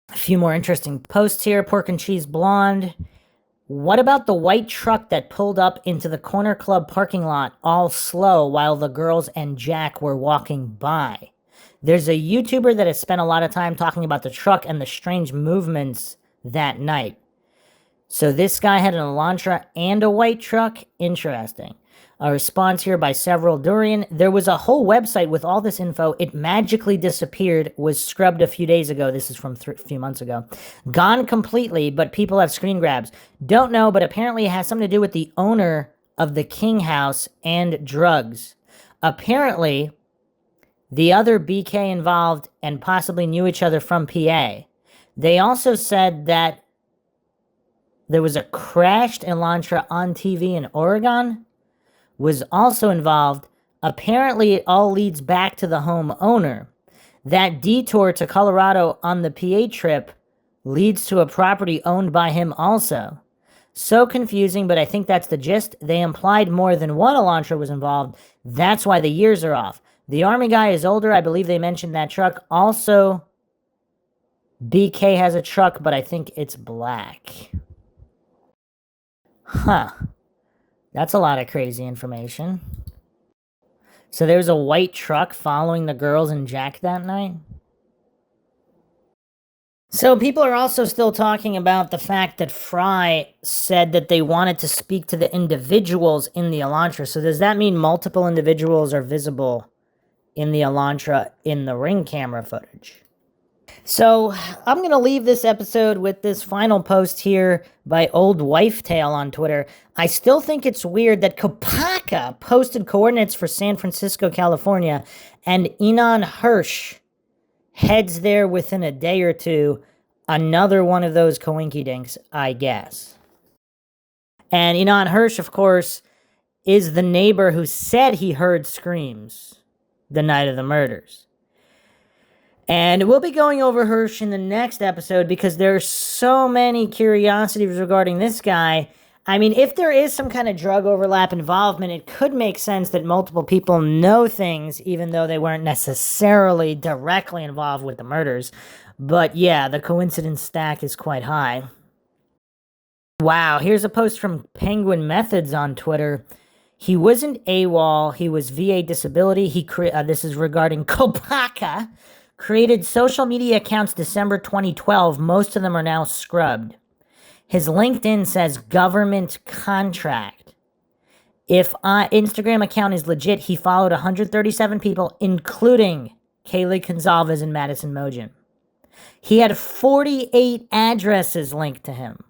Speaker 2: A few more interesting posts here. Pork and Cheese Blonde. What about the white truck that pulled up into the Corner Club parking lot all slow while the girls and Jack were walking by? There's a YouTuber that has spent a lot of time talking about the truck and the strange movements that night. So this guy had an Elantra and a white truck? Interesting. A response here by Several Durian. There was a whole website with all this info. It magically disappeared, was scrubbed a few days ago. This is from a few months ago. Gone completely, but people have screen grabs. Don't know, but apparently it has something to do with the owner of the King House and drugs. Apparently, the other BK involved and possibly knew each other from PA. They also said that there was a crashed Elantra on TV in Oregon, was also involved. Apparently, it all leads back to the home owner. That detour to Colorado on the PA trip leads to a property owned by him also. So confusing, but I think that's the gist. They implied more than one Elantra was involved. That's why the years are off. The Army guy is older. I believe they mentioned that truck. Also, BK has a truck, but I think it's black. Huh. That's a lot of crazy information. So there was a white truck following the girls and Jack that night? So people are also still talking about the fact that Fry said that they wanted to speak to the individuals in the Elantra. So does that mean multiple individuals are visible in the Elantra in the ring camera footage? So I'm going to leave this episode with this final post here by Old Wife Tale on Twitter. I still think it's weird that Kopacka posted coordinates for San Francisco, California, and Enon Hirsch heads there within a day or two. Another one of those coinkydinks, I guess. And Enon Hirsch, of course, is the neighbor who said he heard screams the night of the murders. And we'll be going over Hirsch in the next episode because there's so many curiosities regarding this guy. I mean, if there is some kind of drug overlap involvement, it could make sense that multiple people know things, even though they weren't necessarily directly involved with the murders. But yeah, the coincidence stack is quite high. Wow, here's a post from Penguin Methods on Twitter. He wasn't AWOL, he was VA disability. This is regarding Kopacka. Created social media accounts December 2012. Most of them are now scrubbed. His LinkedIn says government contract. If Instagram account is legit, he followed 137 people, including Kaylee Gonzalez and Madison Mogen. He had 48 addresses linked to him.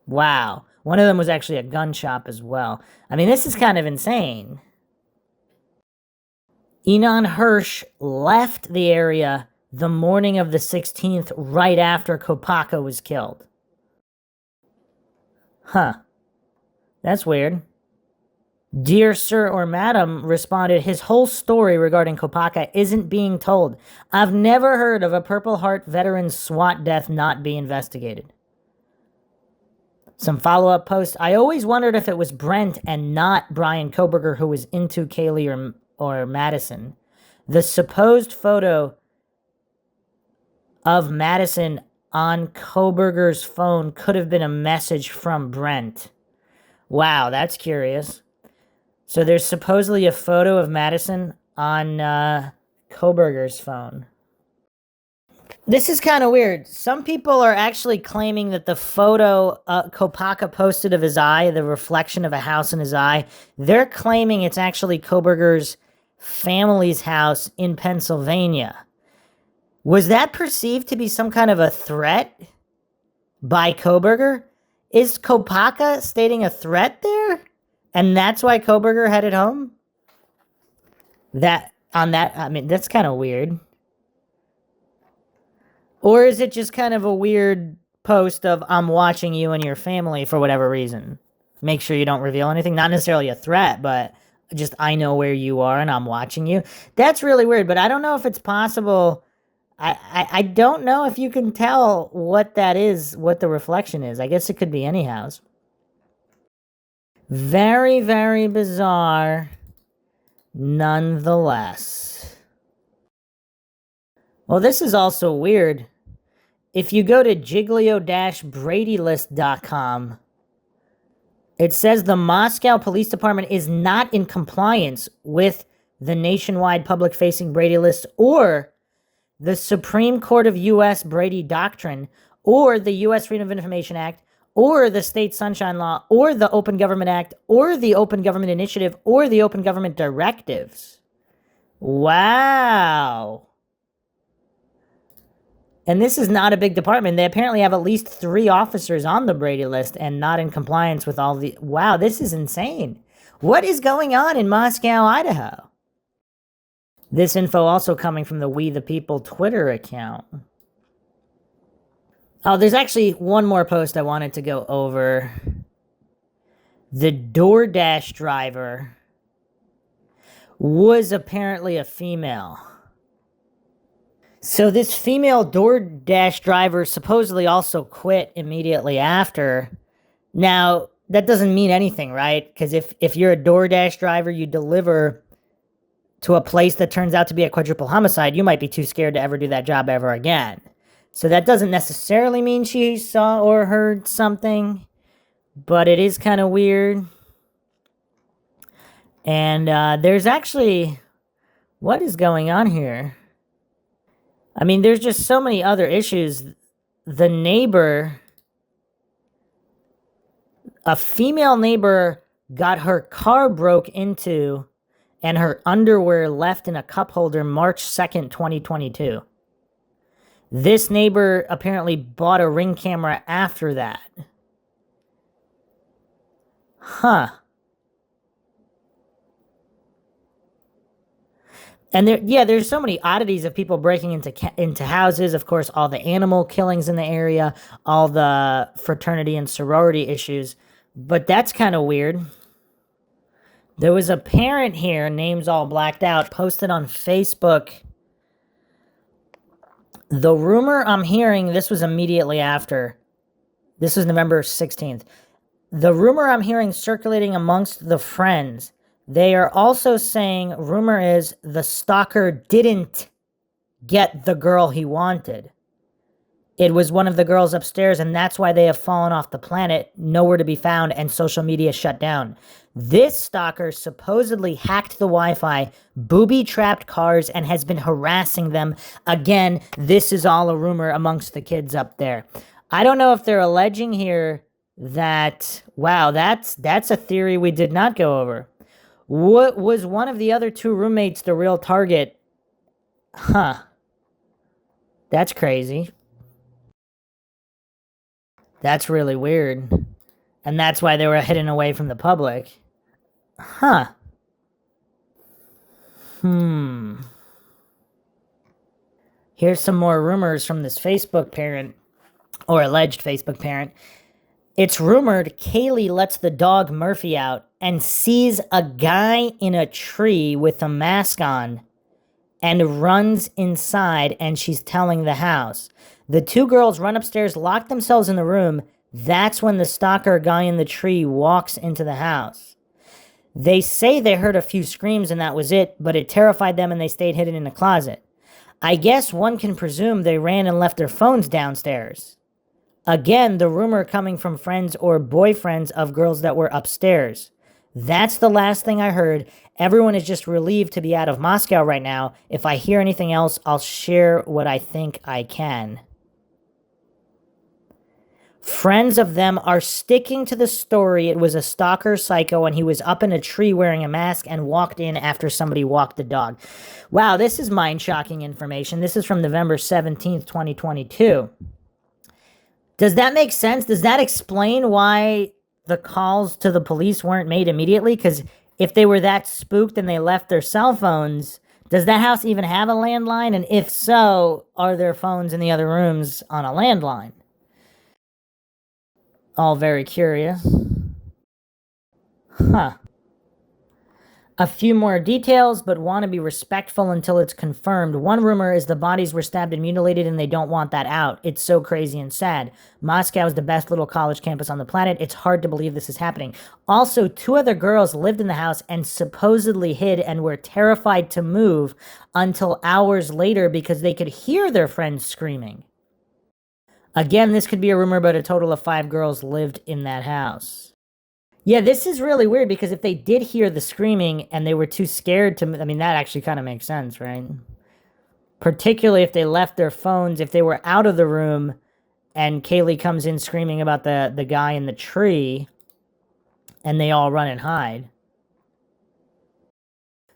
Speaker 2: Wow. One of them was actually a gun shop as well. I mean, this is kind of insane. Enon Hirsch left the area the morning of the 16th, right after Kopacka was killed. Huh. That's weird. Dear Sir or Madam responded, his whole story regarding Kopacka isn't being told. I've never heard of a Purple Heart veteran's SWAT death not be investigated. Some follow-up posts. I always wondered if it was Brent and not Bryan Kohberger who was into Kaylee or Madison. The supposed photo of Madison on Kohberger's phone could have been a message from Brent. Wow, that's curious. So there's supposedly a photo of Madison on Kohberger's phone. This is kind of weird. Some people are actually claiming that the photo Kopacka posted of his eye, the reflection of a house in his eye, they're claiming it's actually Kohberger's family's house in Pennsylvania. Was that perceived to be some kind of a threat by Kohberger? Is Kopacka stating a threat there? And that's why Kohberger headed home? That's kind of weird. Or is it just kind of a weird post of, I'm watching you and your family for whatever reason? Make sure you don't reveal anything. Not necessarily a threat, but just, I know where you are and I'm watching you. That's really weird, but I don't know if it's possible. I don't know if you can tell what that is, what the reflection is. I guess it could be any house. Very, very bizarre, nonetheless. Well, this is also weird. If you go to giglio-bradylist.com, it says the Moscow Police Department is not in compliance with the nationwide public-facing Brady List or the Supreme Court of U.S. Brady Doctrine or the U.S. Freedom of Information Act or the State Sunshine Law or the Open Government Act or the Open Government Initiative or the Open Government Directives. Wow. And this is not a big department. They apparently have at least 3 officers on the Brady List and not in compliance with all the... Wow, this is insane. What is going on in Moscow, Idaho? This info also coming from the We the People Twitter account. Oh, there's actually one more post I wanted to go over. The DoorDash driver was apparently a female. So this female DoorDash driver supposedly also quit immediately after. Now, that doesn't mean anything, right? Because if you're a DoorDash driver, you deliver to a place that turns out to be a quadruple homicide, you might be too scared to ever do that job ever again. So that doesn't necessarily mean she saw or heard something, but it is kind of weird. And there's actually, what is going on here? I mean, there's just so many other issues. The neighbor, a female neighbor, got her car broke into and her underwear left in a cup holder March 2nd, 2022. This neighbor apparently bought a Ring camera after that. Huh. And there's so many oddities of people breaking into houses. Of course, all the animal killings in the area, all the fraternity and sorority issues. But that's kind of weird. There was a parent here, names all blacked out, posted on Facebook. The rumor I'm hearing, this was immediately after. This was November 16th. The rumor I'm hearing circulating amongst the friends, they are also saying, rumor is the stalker didn't get the girl he wanted. It was one of the girls upstairs, and that's why they have fallen off the planet, nowhere to be found, and social media shut down. This stalker supposedly hacked the Wi-Fi, booby-trapped cars, and has been harassing them. Again, this is all a rumor amongst the kids up there. I don't know if they're alleging here that, wow, that's a theory we did not go over. What was one of the other two roommates the real target? Huh. That's crazy. That's really weird. And that's why they were hidden away from the public. Huh. Here's some more rumors from this Facebook parent, or alleged Facebook parent. It's rumored Kaylee lets the dog Murphy out and sees a guy in a tree with a mask on and runs inside, and she's telling the house. The two girls run upstairs, lock themselves in the room. That's when the stalker guy in the tree walks into the house. They say they heard a few screams and that was it, but it terrified them and they stayed hidden in a closet. I guess one can presume they ran and left their phones downstairs. Again, the rumor coming from friends or boyfriends of girls that were upstairs. That's the last thing I heard. Everyone is just relieved to be out of Moscow right now. If I hear anything else, I'll share what I think I can. Friends of them are sticking to the story. It was a stalker psycho and he was up in a tree wearing a mask and walked in after somebody walked the dog. Wow, this is mind-shocking information. This is from November 17th, 2022. Does that make sense? Does that explain why the calls to the police weren't made immediately? Because if they were that spooked and they left their cell phones, does that house even have a landline? And if so, are their phones in the other rooms on a landline? All very curious. Huh. A few more details, but want to be respectful until it's confirmed. One rumor is the bodies were stabbed and mutilated and they don't want that out. It's so crazy and sad. Moscow is the best little college campus on the planet. It's hard to believe this is happening. Also, two other girls lived in the house and supposedly hid and were terrified to move until hours later because they could hear their friends screaming. Again, this could be a rumor, but a total of 5 girls lived in that house. Yeah, this is really weird because if they did hear the screaming and they were too scared to... I mean, that actually kind of makes sense, right? Particularly if they left their phones, if they were out of the room and Kaylee comes in screaming about the guy in the tree and they all run and hide.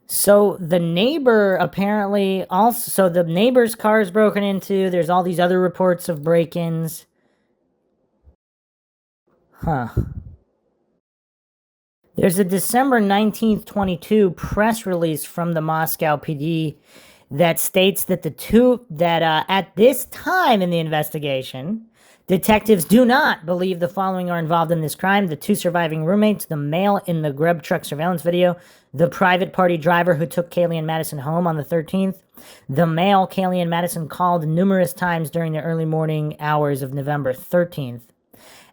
Speaker 2: So the neighbor apparently also... So the neighbor's car is broken into. There's all these other reports of break-ins. Huh. There's a December 19th, 22 press release from the Moscow PD that states that at this time in the investigation, Detectives do not believe the following are involved in this crime: the 2 surviving roommates, the male in the grub truck surveillance video, the private party driver who took Kaylee and Madison home on the 13th, the male Kaylee and Madison called numerous times during the early morning hours of November 13th,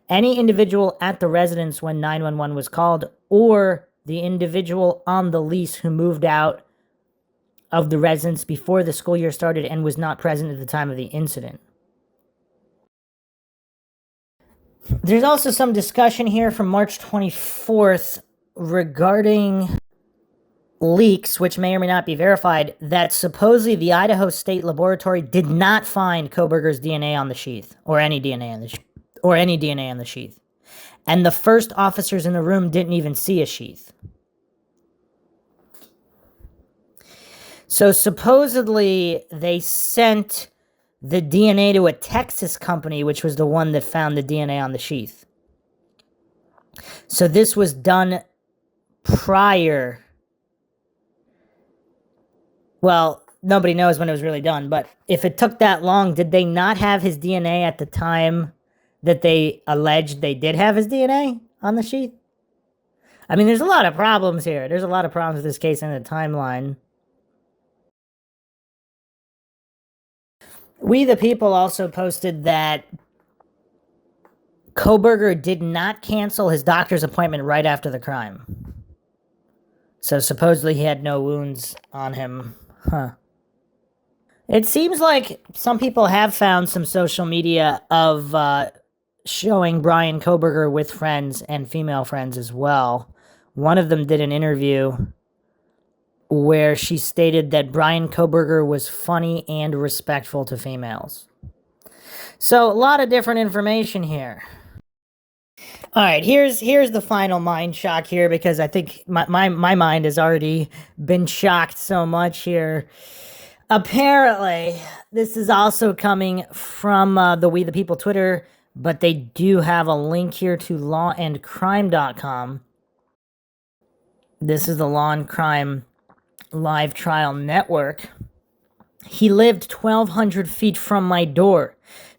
Speaker 2: any individual at the residence when 911 was called, or the individual on the lease who moved out of the residence before the school year started and was not present at the time of the incident. There's also some discussion here from March 24th regarding leaks, which may or may not be verified, that supposedly the Idaho State Laboratory did not find Kohberger's DNA on the sheath, or any DNA on the sheath. And the first officers in the room didn't even see a sheath. So supposedly they sent the DNA to a Texas company, which was the one that found the DNA on the sheath. So this was done prior. Well, nobody knows when it was really done, but if it took that long, did they not have his DNA at the time that they alleged they did have his DNA on the sheath? I mean, there's a lot of problems here. There's a lot of problems with this case and the timeline. We the People also posted that Kohberger did not cancel his doctor's appointment right after the crime. So supposedly he had no wounds on him. Huh. It seems like some people have found some social media of showing Bryan Kohberger with friends and female friends as well. One of them did an interview where she stated that Bryan Kohberger was funny and respectful to females. So a lot of different information here. All right, here's the final mind shock here, because I think my mind has already been shocked so much here. Apparently, this is also coming from the We the People Twitter, but they do have a link here to lawandcrime.com. This is the Law and Crime Live Trial Network. He lived 1,200 feet from my door.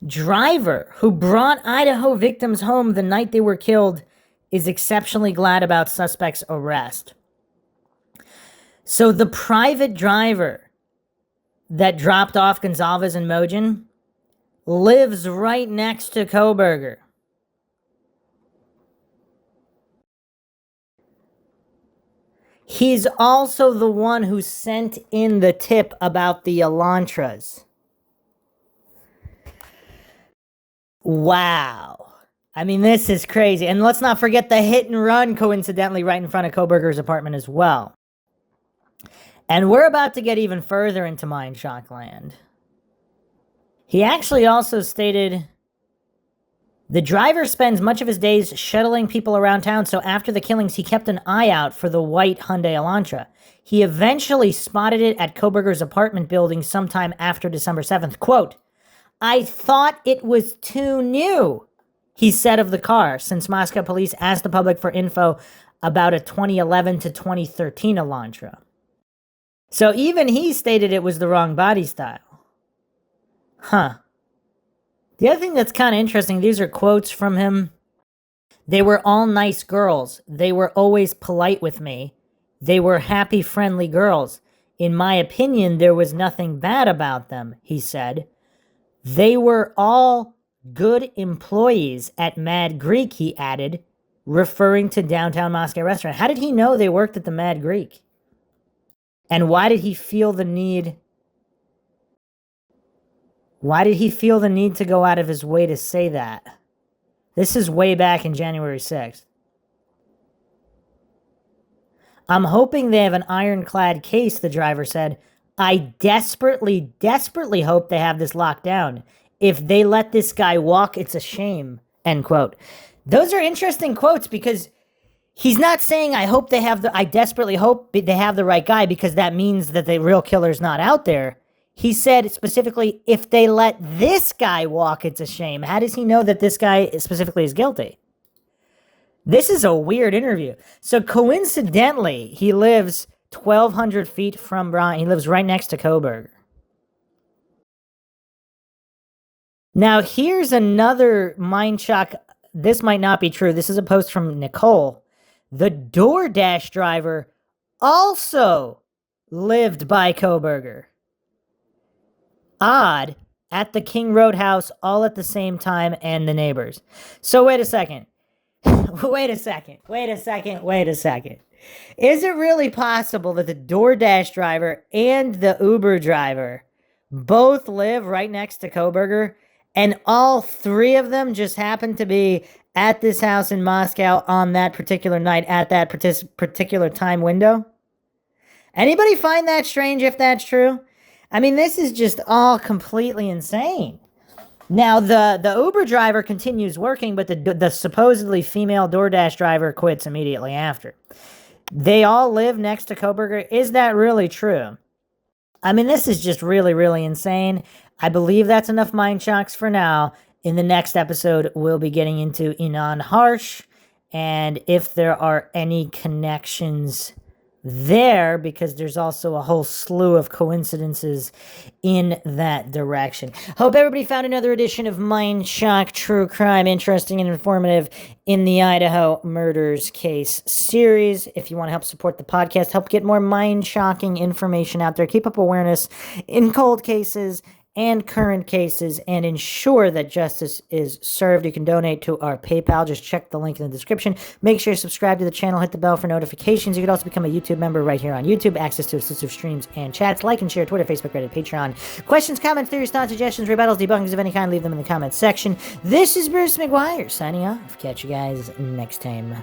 Speaker 2: Driver who brought Idaho victims home the night they were killed is exceptionally glad about suspect's arrest. So the private driver that dropped off Gonzalez and Mogen lives right next to Kohberger. He's also the one who sent in the tip about the Elantras. Wow. I mean, this is crazy. And let's not forget the hit and run, coincidentally, right in front of Kohberger's apartment as well. And we're about to get even further into Mindshock land. He actually also stated, the driver spends much of his days shuttling people around town, so after the killings, he kept an eye out for the white Hyundai Elantra. He eventually spotted it at Kohberger's apartment building sometime after December 7th. Quote, I thought it was too new, he said of the car, since Moscow police asked the public for info about a 2011 to 2013 Elantra. So even he stated it was the wrong body style. Huh. The other thing that's kind of interesting, these are quotes from him. They were all nice girls. They were always polite with me. They were happy, friendly girls. In my opinion, there was nothing bad about them, he said. They were all good employees at Mad Greek, he added, referring to downtown Moscow restaurant. How did he know they worked at the Mad Greek? And why did he feel the need? Why did he feel the need to go out of his way to say that? This is way back in January 6th. I'm hoping they have an ironclad case, the driver said. I desperately, desperately hope they have this locked down. If they let this guy walk, it's a shame, end quote. Those are interesting quotes, because he's not saying I desperately hope they have the right guy, because that means that the real killer's not out there. He said specifically, if they let this guy walk, it's a shame. How does he know that this guy specifically is guilty? This is a weird interview. So coincidentally, he lives 1,200 feet from Bryan. He lives right next to Kohberger. Now, here's another Mindshock. This might not be true. This is a post from Nicole. The DoorDash driver also lived by Kohberger. Odd, at the King Roadhouse all at the same time, and the neighbors. So wait a second. Wait a second. Is it really possible that the DoorDash driver and the Uber driver both live right next to Kohberger, and all three of them just happen to be at this house in Moscow on that particular night at that particular time window? Anybody find that strange if that's true? I mean, this is just all completely insane. Now, the Uber driver continues working, but the supposedly female DoorDash driver quits immediately after. They all live next to Kohberger. Is that really true? I mean, this is just really, really insane. I believe that's enough mind shocks for now. In the next episode, we'll be getting into Inan Harsh, and if there are any connections there, because there's also a whole slew of coincidences in that direction. Hope everybody found another edition of Mindshock True Crime interesting and informative in the Idaho Murders case series. If you want to help support the podcast, help get more mind-shocking information out there, keep up awareness in cold cases and current cases, and ensure that justice is served, you can donate to our PayPal. Just check the link in the description. Make sure you subscribe to the channel, hit the bell for notifications. You can also become a YouTube member right here on YouTube, access to exclusive streams and chats. Like and share Twitter, Facebook, Reddit, Patreon. Questions, comments, theories, thoughts, suggestions, rebuttals, debunkings of any kind, leave them in the comments section. This is Bruce McGuire signing off. Catch you guys next time.